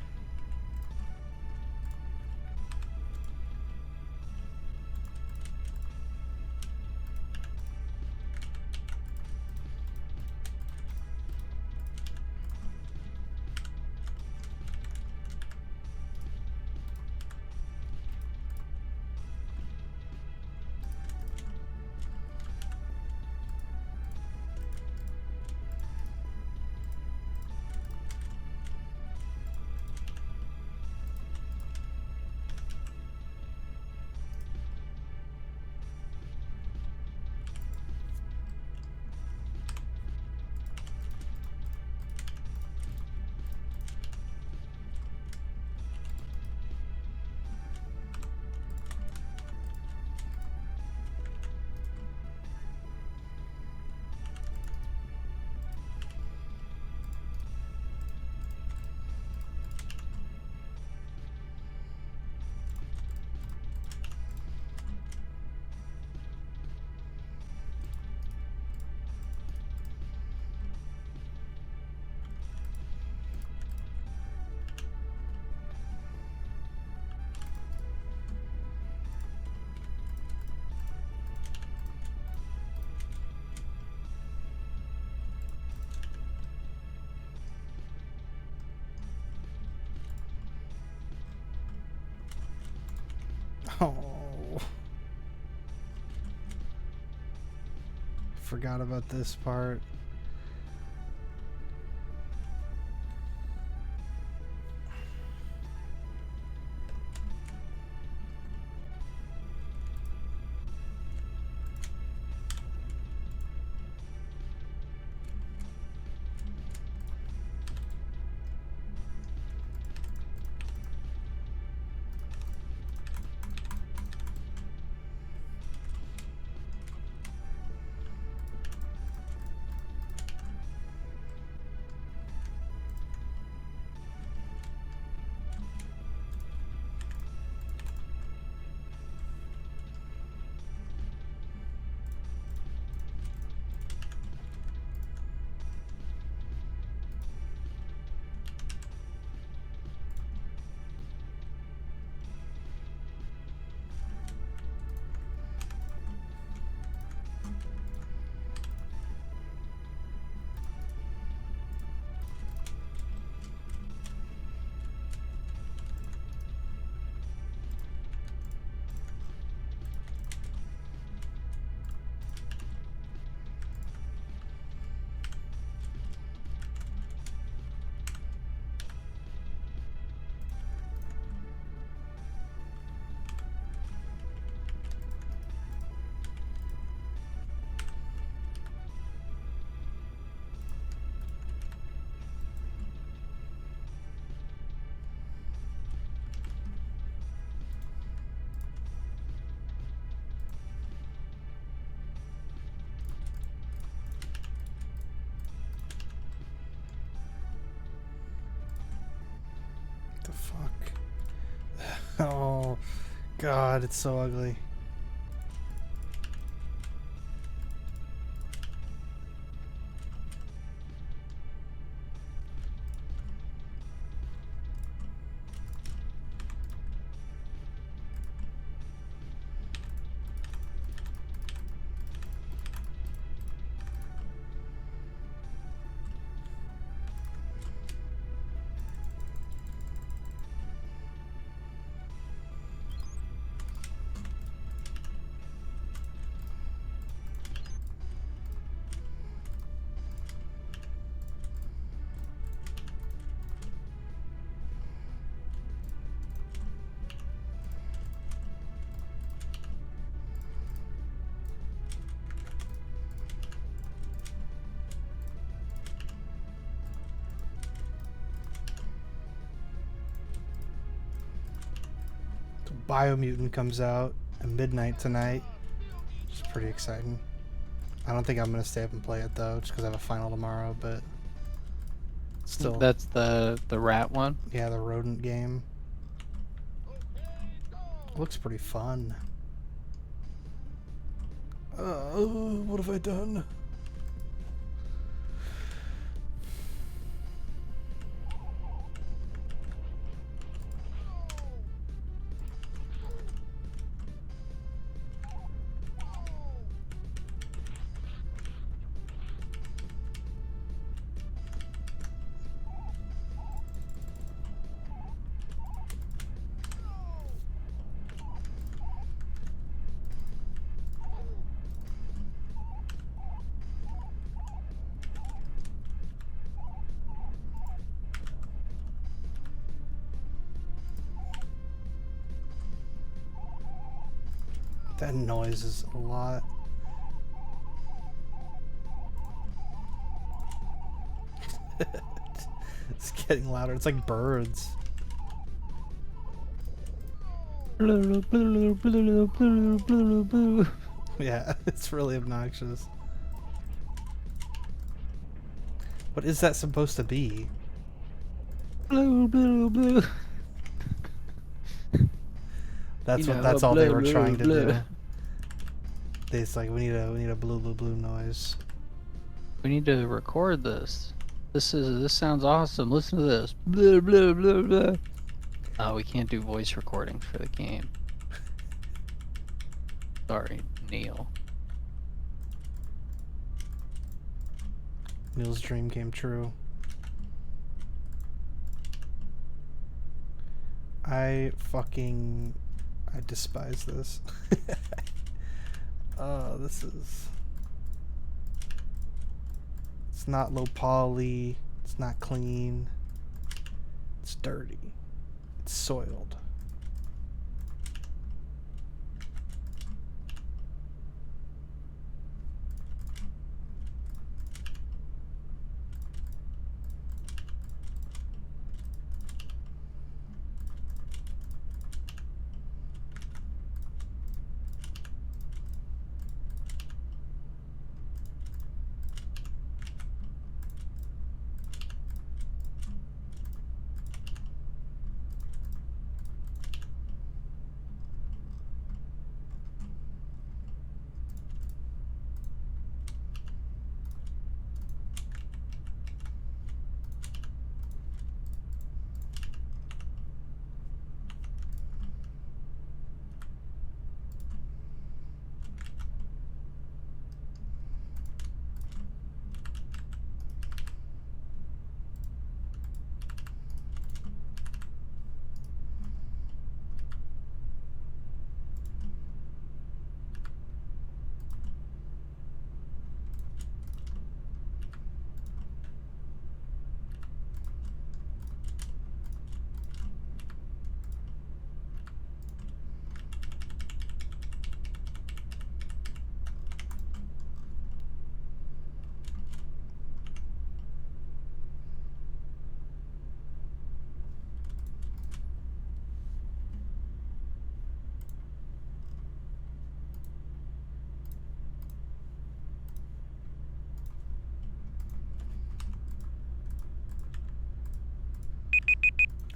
forgot about this part. The fuck? Oh, God, it's so ugly. Biomutant comes out at midnight tonight, which is pretty exciting. I don't think I'm gonna stay up and play it though, just because I have a final tomorrow. But still, That's the rat one. yeah, the rodent game looks pretty fun. What have I done? That noise is a lot. It's getting louder. It's like birds. Yeah, it's really obnoxious. What is that supposed to be? That's You what. know, That's all they blue, were blue, trying to blue. do. It's like we need a blue blue blue noise. We need to record this. This sounds awesome. Listen to this. Blah blah blah blah. Oh, we can't do voice recording for the game. Sorry, Neil. Neil's dream came true. I despise this. Oh, this is... It's not low poly. It's not clean. It's dirty. It's soiled.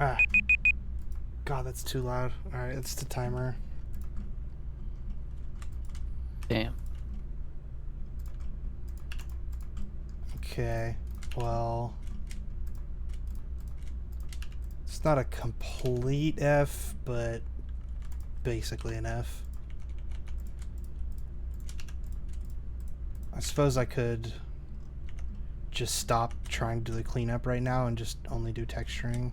Ah. God, that's too loud. Alright, it's the timer. Damn. Okay, well... It's not a complete F, but basically an F. I suppose I could just stop trying to do the cleanup right now and just only do texturing.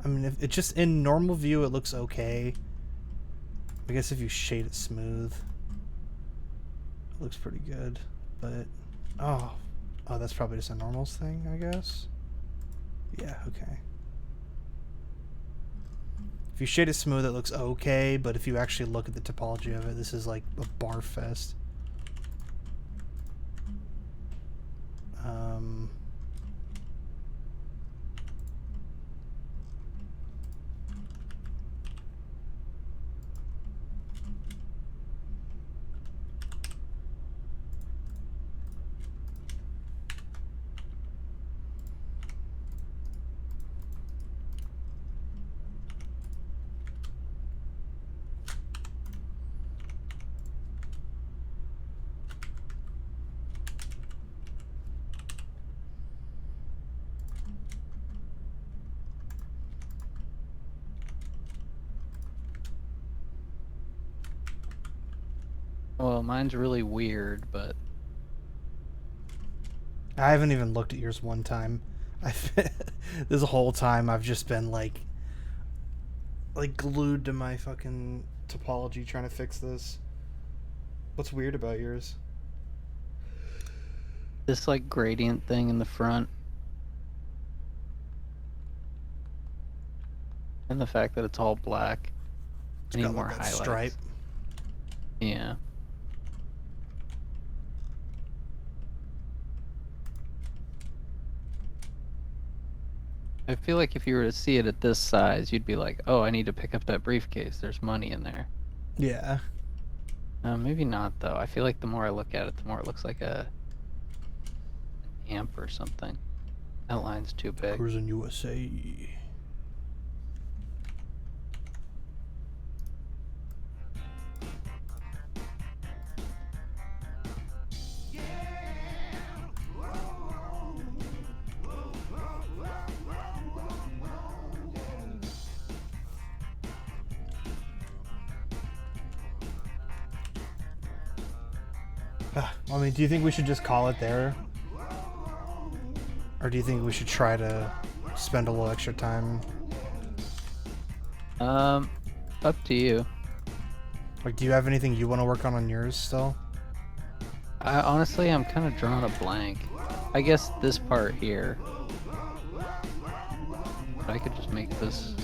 I mean, if it just in normal view it looks okay. I guess if you shade it smooth, it looks pretty good. But oh, that's probably just a normals thing, I guess. Yeah, okay. If you shade it smooth, it looks okay. But if you actually look at the topology of it, this is like a bar fest. Well, mine's really weird, but I haven't even looked at yours one time. This whole time I've just been like glued to my fucking topology trying to fix this. What's weird about yours? this like gradient thing in the front. And the fact that it's all black. I need got, more like, that highlights. stripe. Yeah. I feel like if you were to see it at this size, you'd be like, oh, I need to pick up that briefcase. There's money in there. Yeah. Maybe not, though. I feel like the more I look at it, the more it looks like an amp or something. That line's too big. Cruising USA. I mean, do you think we should just call it there? Or do you think we should try to spend a little extra time? Up to you. Like, do you have anything you want to work on yours still? Honestly, I'm kind of drawing a blank. I guess this part here. I could just make this.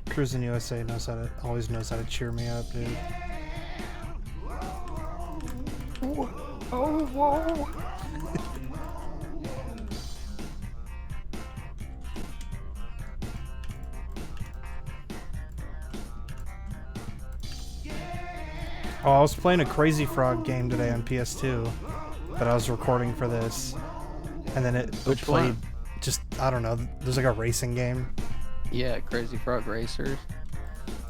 Cruising USA always knows how to cheer me up, dude. Oh, whoa. Oh, I was playing a Crazy Frog game today on PS2 that I was recording for this, and then it Which played. one? Just, I don't know. There's like a racing game. Yeah, Crazy Frog Racers.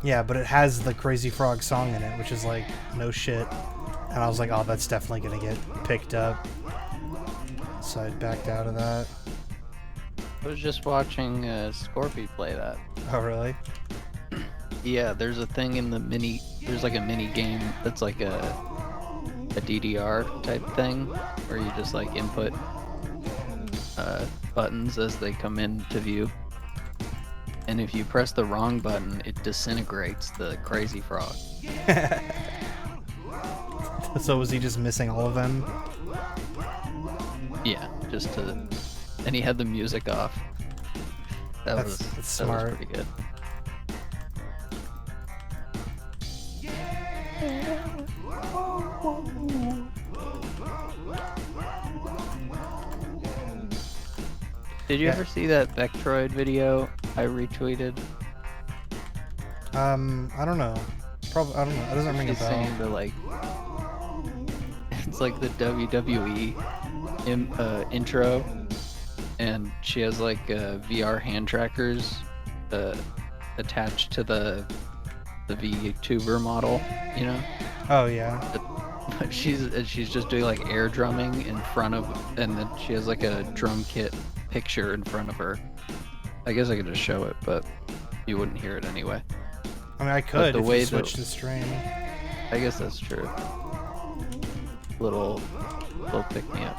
Yeah, but it has the Crazy Frog song in it, which is like no shit. And I was like, oh, that's definitely gonna get picked up. So I backed out of that. I was just watching Scorpy play that. Oh, really? Yeah, there's a thing in the mini. There's like a mini game that's like a DDR type thing where you just like input buttons as they come into view. And if you press the wrong button, it disintegrates the Crazy Frog. So was he just missing all of them? Yeah, just to. And he had the music off. That's That smart. was pretty good. Did you Yeah. ever see that Vectroid video I retweeted? I don't know. Probably, I don't know. It doesn't ring a She's bell. saying the like. It's like the WWE intro, and she has like VR hand trackers attached to the VTuber model, you know. Oh yeah. But she's just doing like air drumming in front of, and then she has like a drum kit picture in front of her. I guess I could just show it, but you wouldn't hear it anyway. I mean, I could the if way you that- switch the stream. I guess that's true. Little pick me up.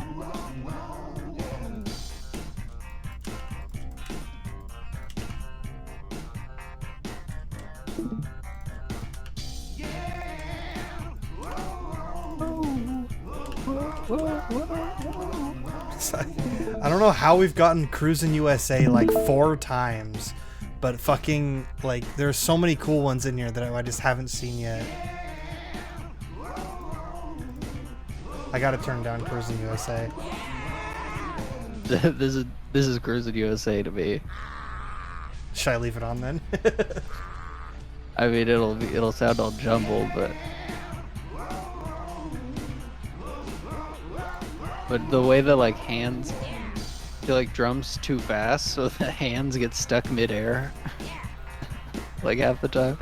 I don't know how we've gotten Cruisin' USA like 4 times, but fucking like there's so many cool ones in here that I just haven't seen yet. I gotta turn down Cruisin' USA. This is Cruising USA to me. Should I leave it on then? I mean, it'll sound all jumbled, but the way the like hands, feel like drums too fast, so the hands get stuck midair. Like half the time,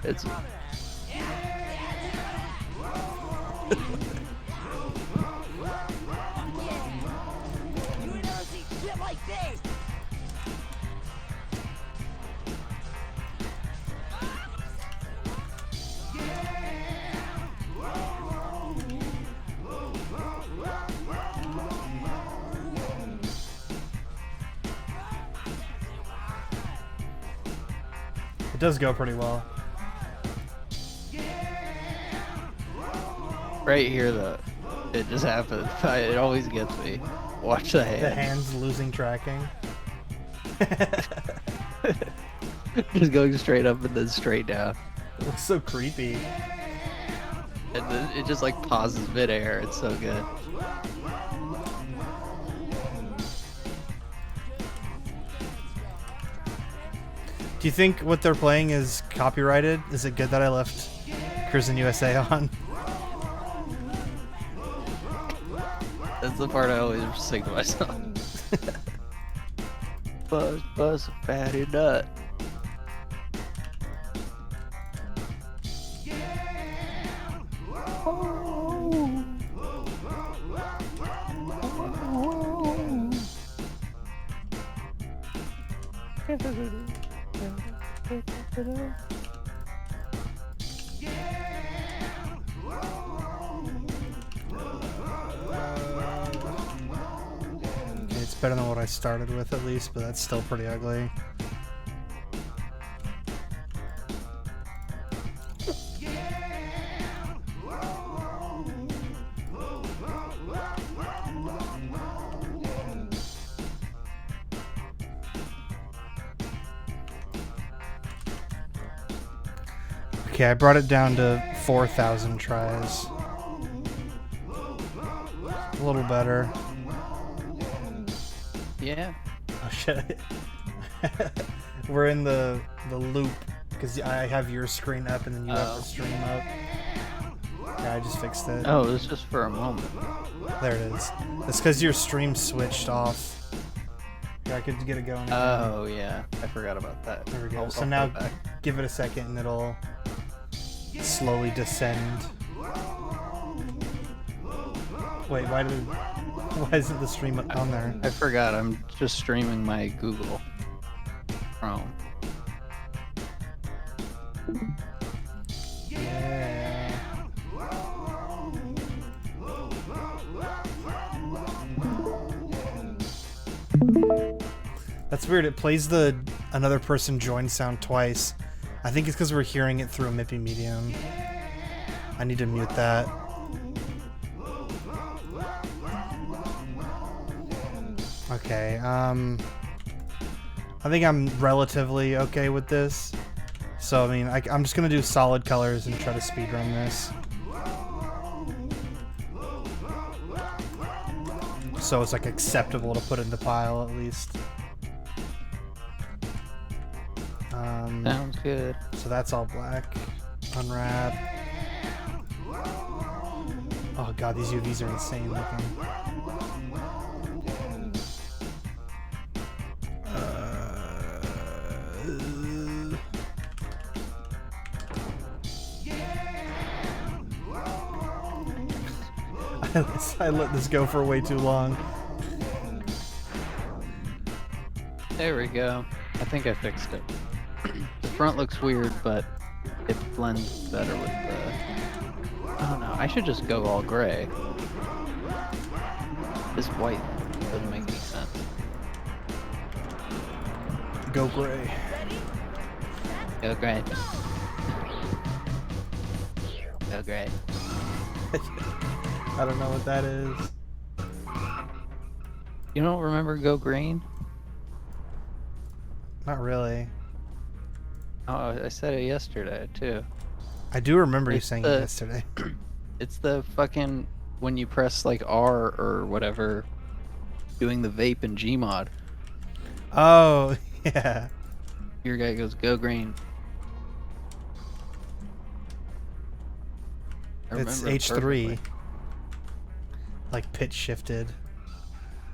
it's. It does go pretty well. Right here, though, it just happens. It always gets me. Watch the hand. The hands losing tracking. Just going straight up and then straight down. It looks so creepy. And then it just like pauses midair. It's so good. Do you think what they're playing is copyrighted? Is it good that I left Cruisin' USA on? That's the part I always sing to myself. Buzz, buzz, fatty nut. It's better than what I started with at least, but that's still pretty ugly. Okay, I brought it down to 4,000 tries. A little better. Yeah. Oh shit. We're in the loop because I have your screen up and then you have the stream up. Yeah, I just fixed it. Oh, it was just for a moment. There it is. It's because your stream switched off. Yeah, I could get it going again. Oh yeah, I forgot about that. There we go. I'll So go now back. give it a second and it'll slowly descend. Wait, why isn't the stream on there? I forgot. I'm just streaming my Google Chrome. Yeah. That's weird. It plays the another person join sound twice. I think it's because we're hearing it through a MIPI medium. I need to mute that. Okay, I think I'm relatively okay with this. So, I mean, I'm just gonna do solid colors and try to speedrun this. So it's like acceptable to put in the pile at least. Sounds good. So that's all black. Unwrap. Oh god, these UVs are insane looking. I let this go for way too long. There we go. I think I fixed it. The front looks weird, but it blends better with the... Oh no, I should just go all gray. This white doesn't make any sense. Go gray. Go gray. Go gray. I don't know what that is. You don't remember Go Green? Not really. Oh, I said it yesterday too. I do remember you It's saying the- it yesterday. It's the fucking when you press like R or whatever, doing the vape in Gmod. Oh, yeah. Your guy goes Go Green. I It's remember it H3. perfectly. Like pitch shifted.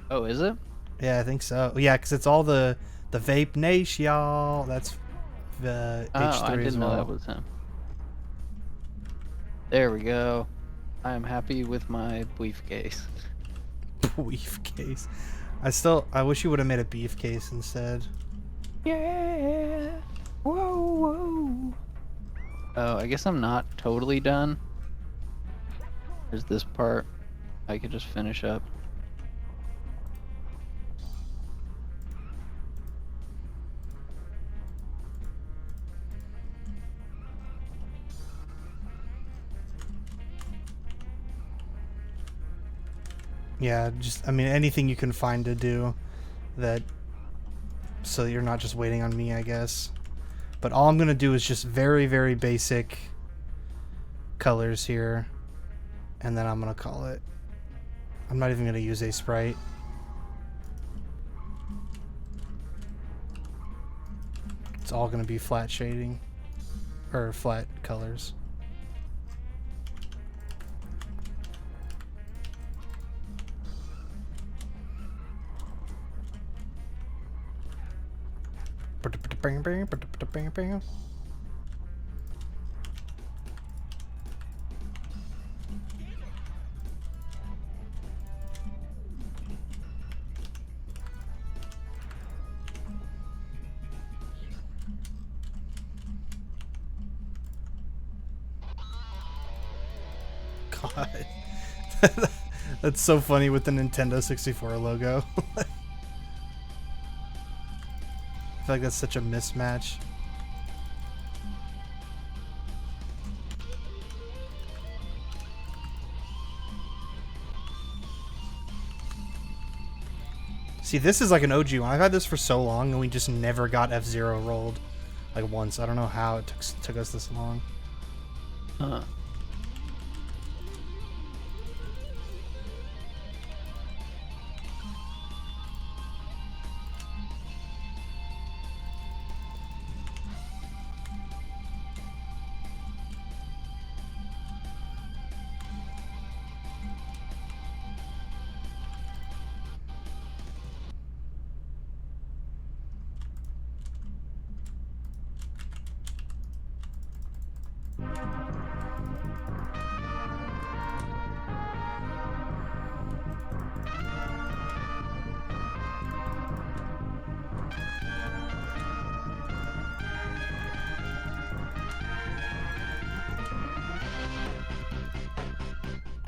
Oh, is it? Yeah, I think so. Yeah, because it's all the vape nation, y'all. That's the Oh, H3 I as didn't know well. that was him. There we go. I am happy with my briefcase. Briefcase. I wish you would have made a beef case instead. Yeah. Whoa, whoa. Oh, I guess I'm not totally done. There's this part I could just finish up. Yeah, just, I mean, anything you can find to do that, so you're not just waiting on me, I guess. But all I'm going to do is just very, very basic colors here, and then I'm going to call it. I'm not even going to use a sprite. It's all going to be flat shading, or flat colors. God. That's so funny with the Nintendo 64 logo. I feel like that's such a mismatch. See, this is like an OG one. I've had this for so long, and we just never got F-Zero rolled. Like once. I don't know how it took us this long. Huh.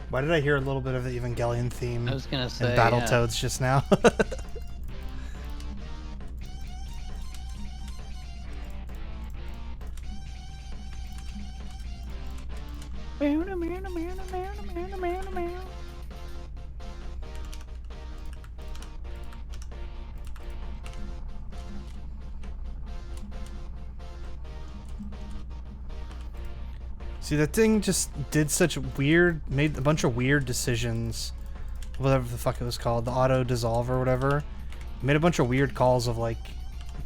Why did I hear a little bit of the Evangelion theme I was gonna say, in yeah. Battletoads just now? See, that thing just did such made a bunch of weird decisions. Whatever the fuck it was called, the auto dissolve or whatever. Made a bunch of weird calls of like,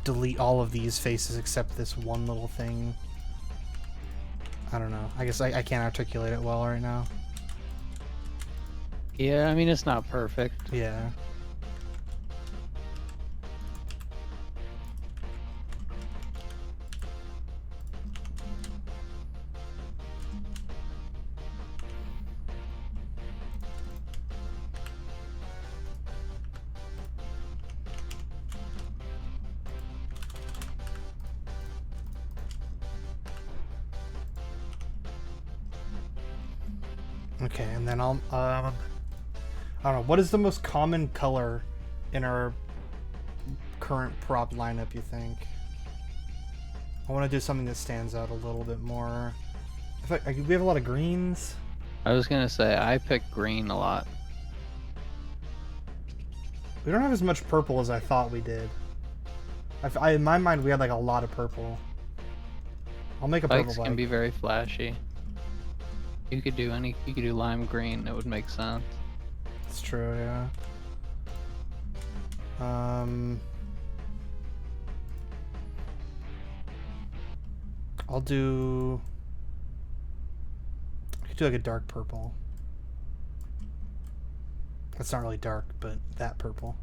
delete all of these faces except this one little thing. I don't know. I guess I can't articulate it well right now. Yeah, I mean, it's not perfect. Yeah. Okay, and then I'll, I don't know, what is the most common color in our current prop lineup, you think? I want to do something that stands out a little bit more. We have a lot of greens. I was gonna say, I pick green a lot. We don't have as much purple as I thought we did. In my mind, we had like a lot of purple. I'll make a purple Bikes bike. can be very flashy. You could do lime green, that would make sense. It's true, yeah. I could do like a dark purple. That's not really dark, but that purple.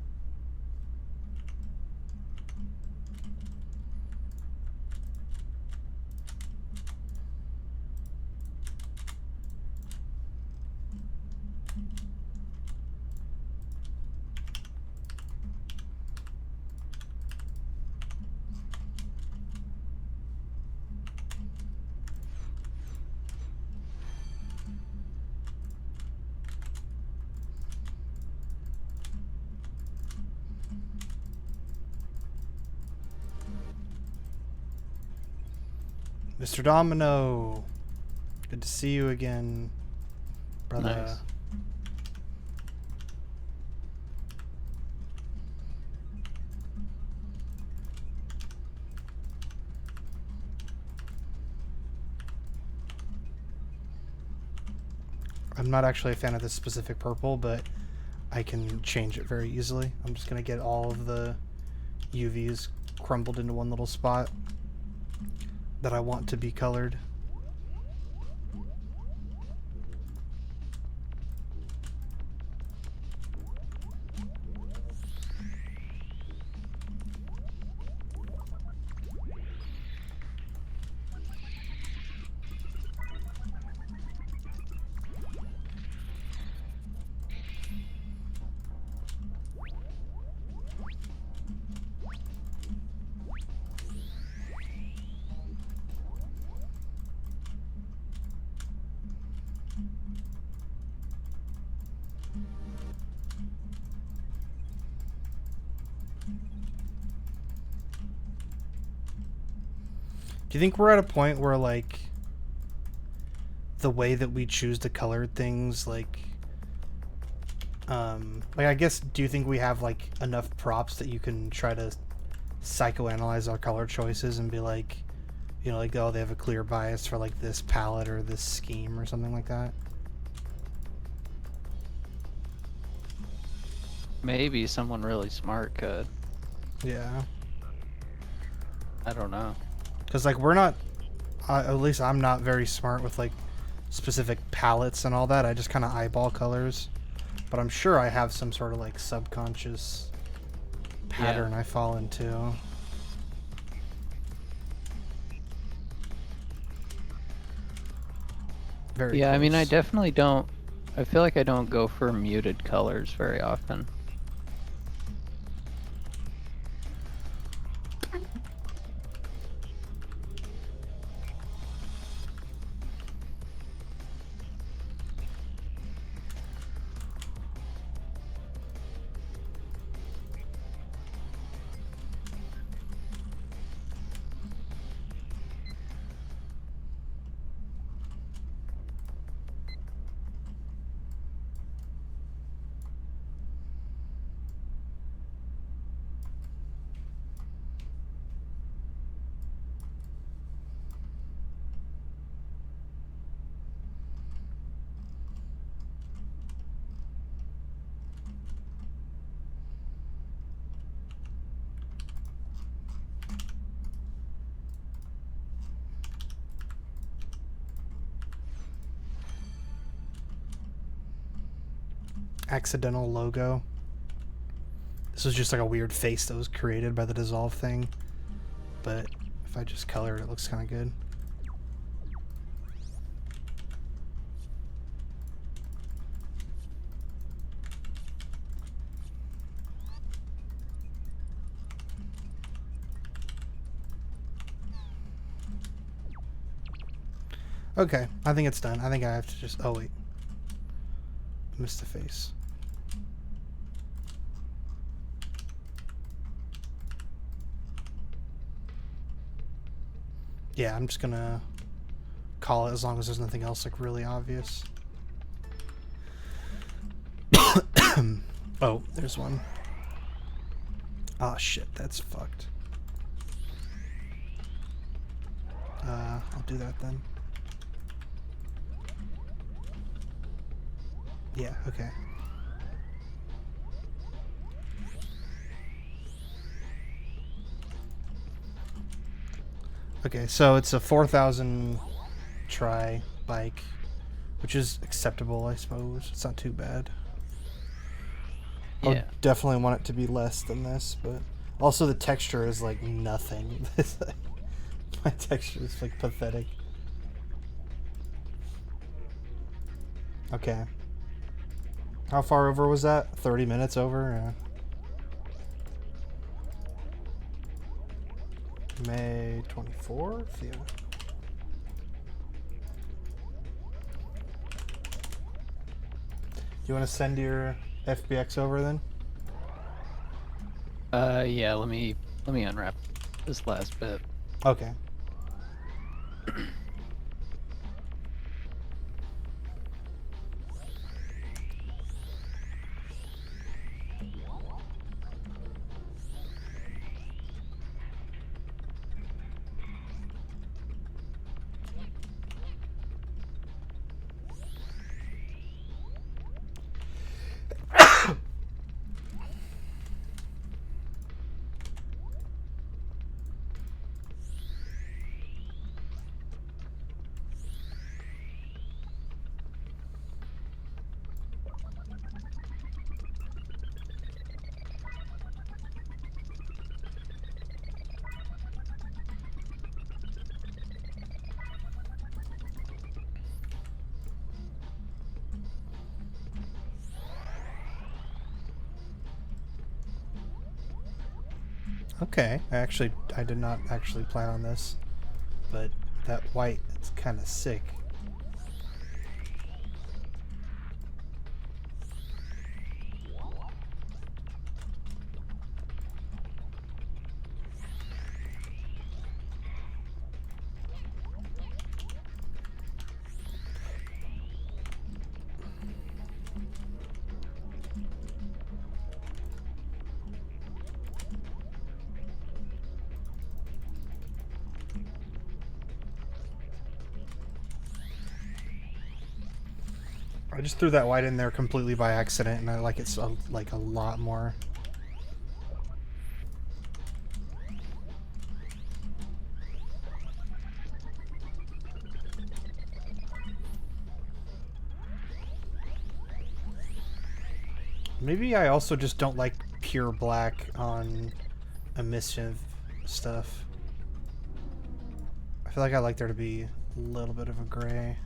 Mr. Domino, good to see you again, brother. Nice. I'm not actually a fan of this specific purple, but I can change it very easily. I'm just gonna get all of the UVs crumbled into one little spot that I want to be colored. Do you think we're at a point where, like, the way that we choose to color things, like I guess, do you think we have, like, enough props that you can try to psychoanalyze our color choices and be like, You know, like, oh, they have a clear bias for like this palette or this scheme or something like that. Maybe someone really smart could. Yeah. I don't know. Because, like, we're not, at least I'm not very smart with, like, specific palettes and all that. I just kind of eyeball colors. But I'm sure I have some sort of, like, subconscious pattern I fall into. Very Yeah, I mean, I close. definitely don't. I feel like I don't go for muted colors very often. Accidental logo. This was just like a weird face that was created by the dissolve thing. But if I just color it, it looks kind of good. Okay, I think it's done. I think I have to just... Oh, wait. Missed the face. Yeah, I'm just gonna call it as long as there's nothing else, like, really obvious. Oh, there's one. Oh, shit, that's fucked. I'll do that then. Yeah, okay. Okay, so it's a 4,000 try bike, which is acceptable, I suppose. It's not too bad. I Yeah. would definitely want it to be less than this, but also the texture is like nothing. My texture is like pathetic. Okay. How far over was that? 30 minutes over? May 24th? Yeah. You want to send your FBX over then? Yeah. Let me unwrap this last bit. Okay. Okay, I did not actually plan on this, but that white, it's kind of sick. I just threw that white in there completely by accident, and I like it so, like a lot more. Maybe I also just don't like pure black on emissive stuff. I feel like I like there to be a little bit of a gray.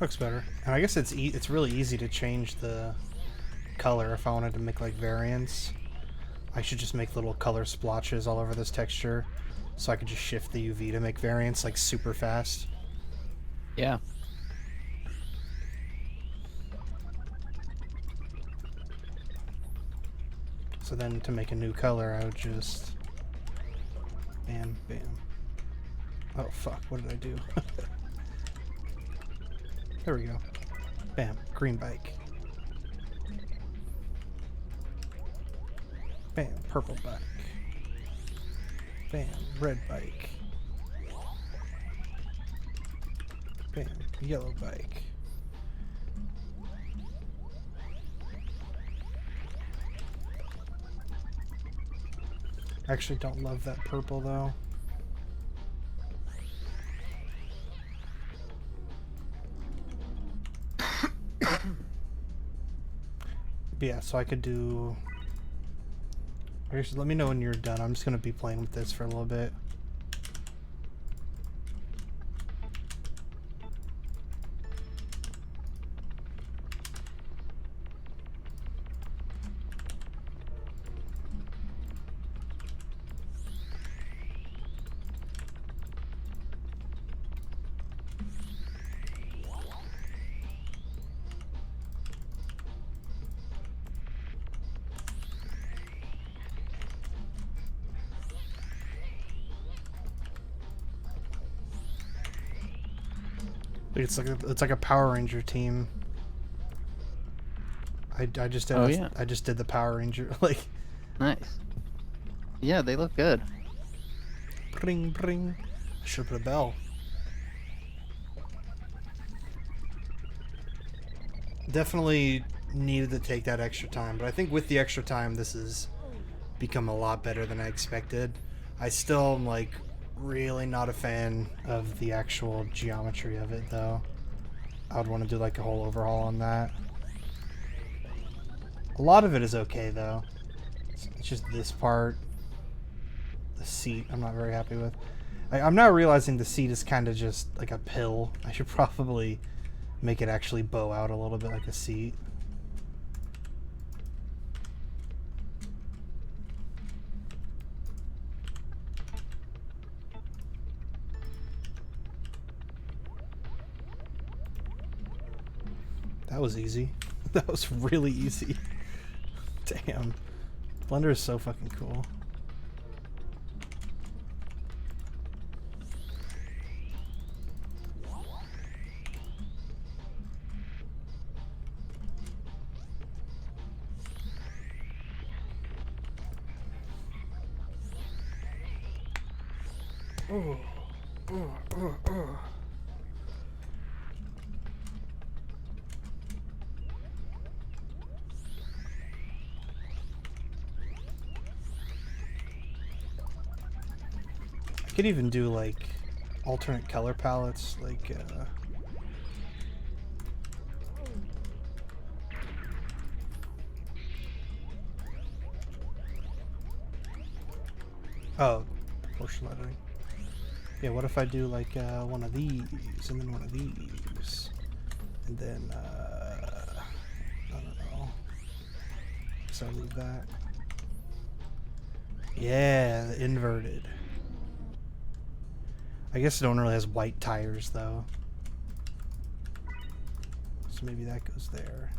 Looks better. And I guess it's really easy to change the color if I wanted to make like variants. I should just make little color splotches all over this texture so I could just shift the UV to make variants like super fast. Yeah. So then to make a new color, I would just bam, bam. Oh fuck, what did I do? There we go. Bam, green bike. Bam, purple bike. Bam, red bike. Bam, yellow bike. I actually don't love that purple though. But yeah, so I could do... Let me know when you're done. I'm just going to be playing with this for a little bit. It's like a Power Ranger team. I just did I just did the Power Ranger like. Nice. Yeah, they look good. Bring bring. I should put a bell. Definitely needed to take that extra time, but I think with the extra time, this has become a lot better than I expected. I still am like really not a fan of the actual geometry of it though. I would want to do like a whole overhaul on that. A lot of it is okay though. It's just this part, the seat, I'm not very happy with. I'm now realizing the seat is kind of just like a pill. I should probably make it actually bow out a little bit like a seat. That was easy. That was really easy. Damn. Blender is so fucking cool. I could even do like alternate color palettes, like oh, proportion lettering. Yeah, what if I do like one of these and then one of these and then I don't know. So I leave that. Yeah, the inverted. I guess no one really has white tires though. So maybe that goes there.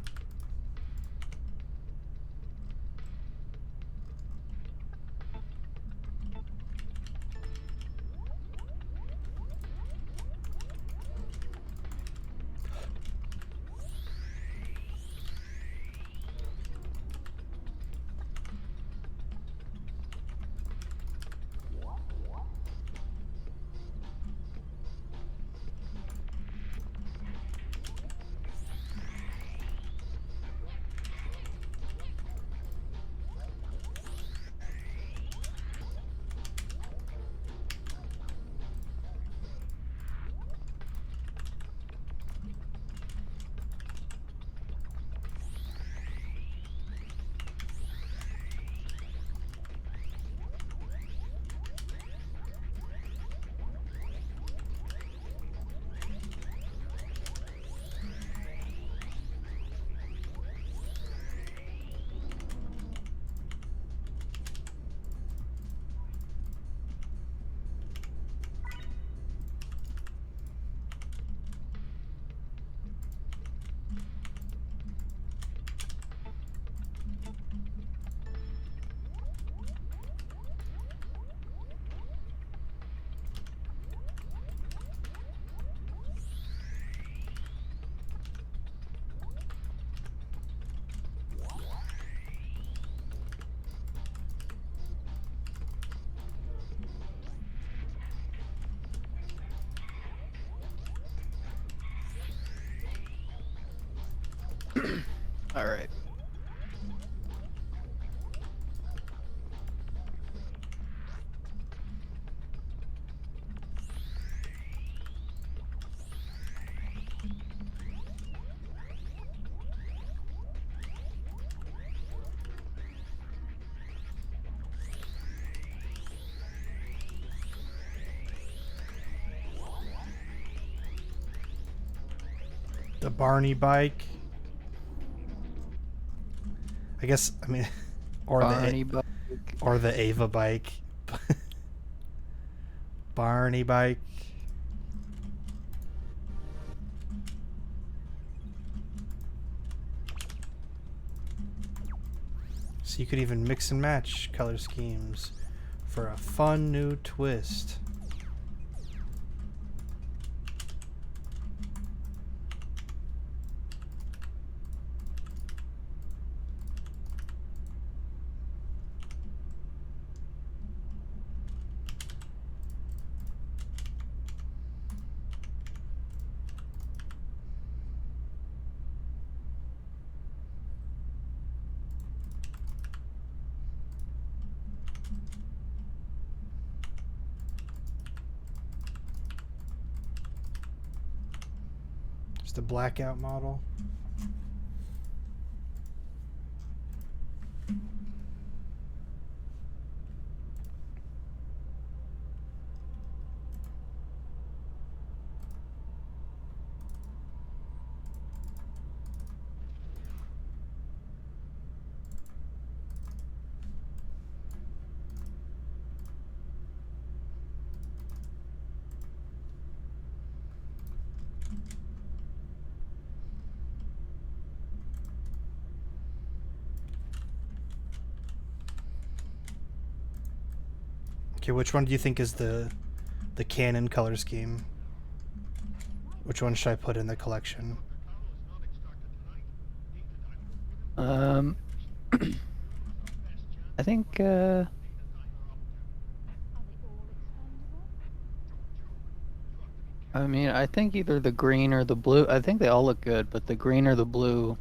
All right. The Barney bike. I guess, I mean, or Barney bike. or the Ava bike. Barney bike. So you could even mix and match color schemes for a fun new twist. Just a blackout model. Okay, which one do you think is the canon color scheme? Which one should I put in the collection? I think I mean, I think either the green or the blue. I think they all look good, but the green or the blue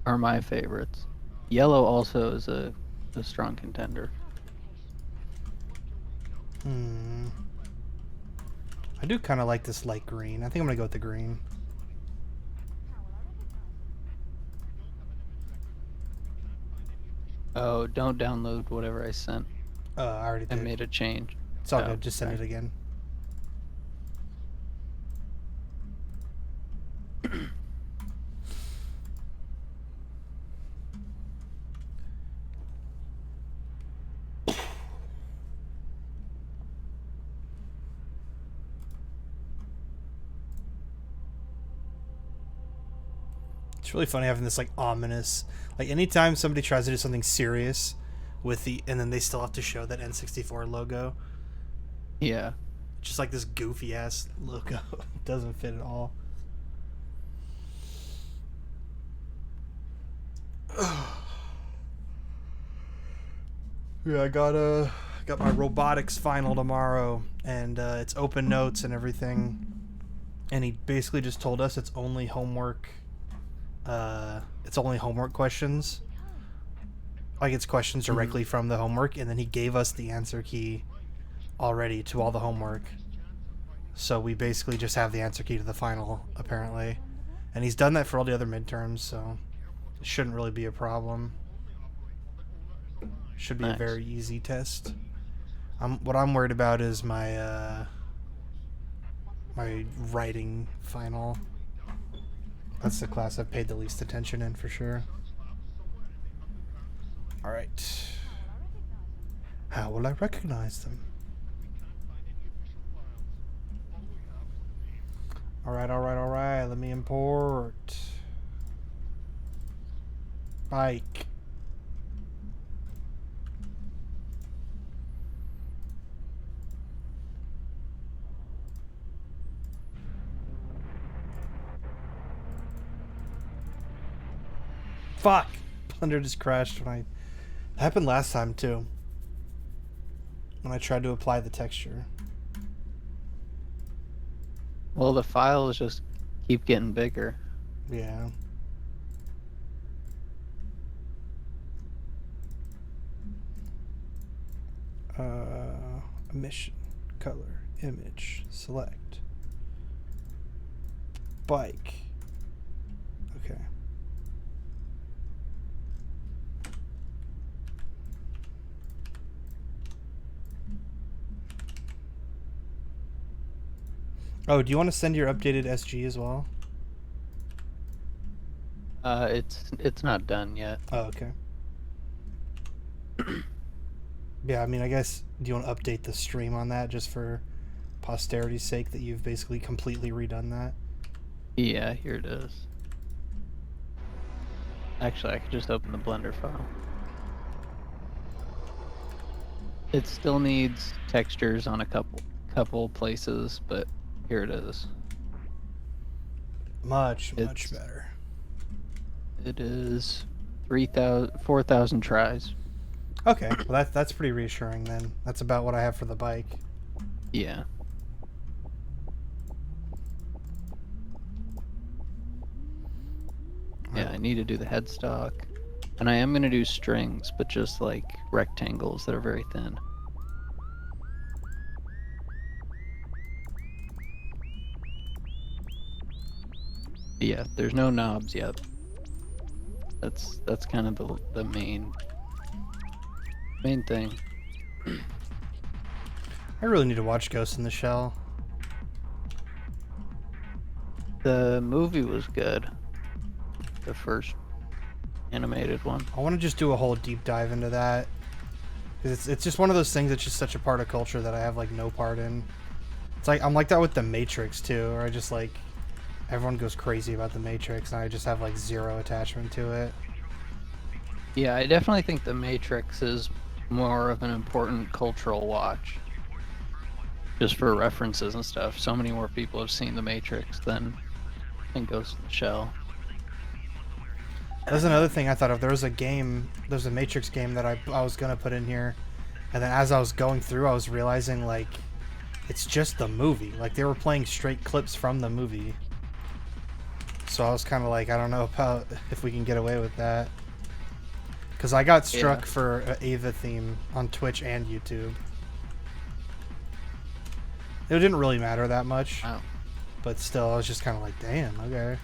are my favorites. Yellow also is a strong contender. I do kind of like this light green. I think I'm gonna go with the green. Oh, don't download whatever I sent. I already I did. made a change. It's all Oh, good. Just send okay. it again. It's really funny having this like ominous, like anytime somebody tries to do something serious with and then they still have to show that N64 logo. Yeah. Just like this goofy ass logo. It doesn't fit at all. Yeah, I got my robotics final tomorrow, and it's open notes and everything. And he basically just told us it's only homework. It's only homework questions. Like it's questions directly from the homework, and then he gave us the answer key already to all the homework. So we basically just have the answer key to the final, apparently. And he's done that for all the other midterms, so it shouldn't really be a problem. Should be a very easy test. What I'm worried about is my my writing final. That's the class I've paid the least attention in for sure. Alright. How will I recognize them? Alright, alright, alright. Let me import. Bike. Fuck! Blender just crashed when it happened last time too. When I tried to apply the texture. Well, the files just keep getting bigger. Yeah. Emission, color, image, select. Bike. Okay. Oh, do you want to send your updated SG as well? It's not done yet. Oh, okay. Yeah, I mean, I guess, do you want to update the stream on that just for posterity's sake that you've basically completely redone that? Yeah, here it is. Actually, I could just open the Blender file. It still needs textures on a couple places, but here it is. Much better. It is 4,000 tries. Okay, well that's pretty reassuring then. That's about what I have for the bike. Yeah. Yeah, I need to do the headstock. And I am going to do strings, but just like rectangles that are very thin. Yeah, there's no knobs yet. That's kind of the main thing. I really need to watch Ghost in the Shell. The movie was good. The first animated one. I want to just do a whole deep dive into that. Because it's just one of those things that's just such a part of culture that I have like no part in. It's like I'm like that with The Matrix too, where I just like everyone goes crazy about The Matrix and I just have like zero attachment to it. Yeah, I definitely think The Matrix is more of an important cultural watch. Just for references and stuff. So many more people have seen The Matrix than Ghost in the Shell. That's another thing I thought of. There's a Matrix game that I was gonna put in here, and then as I was going through, I was realizing like it's just the movie. Like they were playing straight clips from the movie. So I was kind of like, I don't know if we can get away with that. Because I got struck for an Ava theme on Twitch and YouTube. It didn't really matter that much. Wow. But still, I was just kind of like, damn, okay.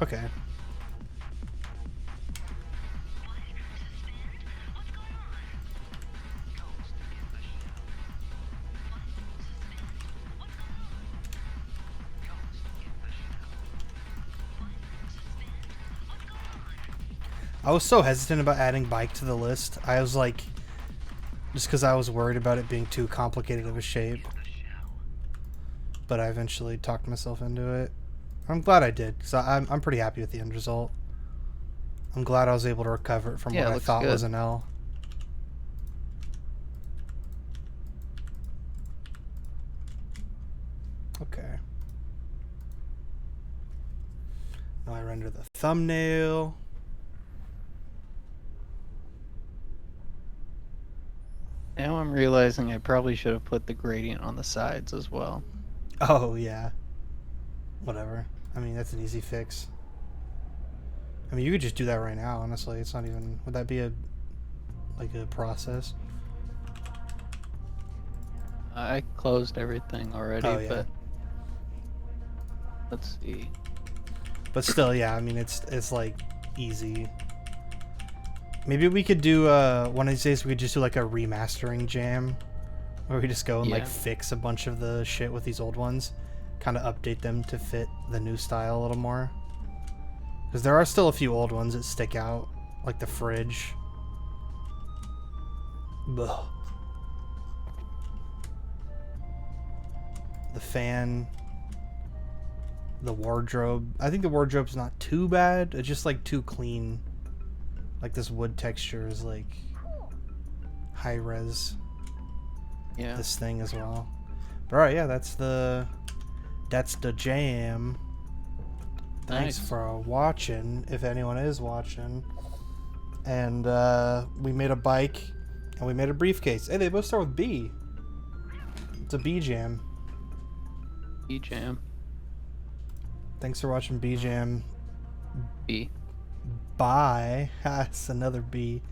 Okay. I was so hesitant about adding bike to the list. I was like, just because I was worried about it being too complicated of a shape. But I eventually talked myself into it. I'm glad I did, because I'm pretty happy with the end result. I'm glad I was able to recover it from Yeah, what it I looks thought good. was an L. Okay. Now I render the thumbnail. Now I'm realizing I probably should have put the gradient on the sides as well. Oh, yeah. Whatever. I mean, that's an easy fix. I mean, you could just do that right now, honestly. It's not even... Would that be a process? I closed everything already, Oh, yeah. but let's see. But still, yeah, I mean, it's like, easy. Maybe we could do, one of these days, we could just do, like, a remastering jam. Where we just go and, like, Yeah. fix a bunch of the shit with these old ones. Kind of update them to fit the new style a little more. Because there are still a few old ones that stick out. Like the fridge. Ugh. The fan. The wardrobe. I think the wardrobe's not too bad. It's just, like, too clean. Like, this wood texture is, like, high-res. Yeah. This thing as well. But alright, yeah, that's the jam. Thanks Nice. for watching, if anyone is watching. And we made a bike and we made a briefcase. Hey, they both start with B. It's a B jam. B-Jam. Thanks for watching B jam. B. Bye. That's another B.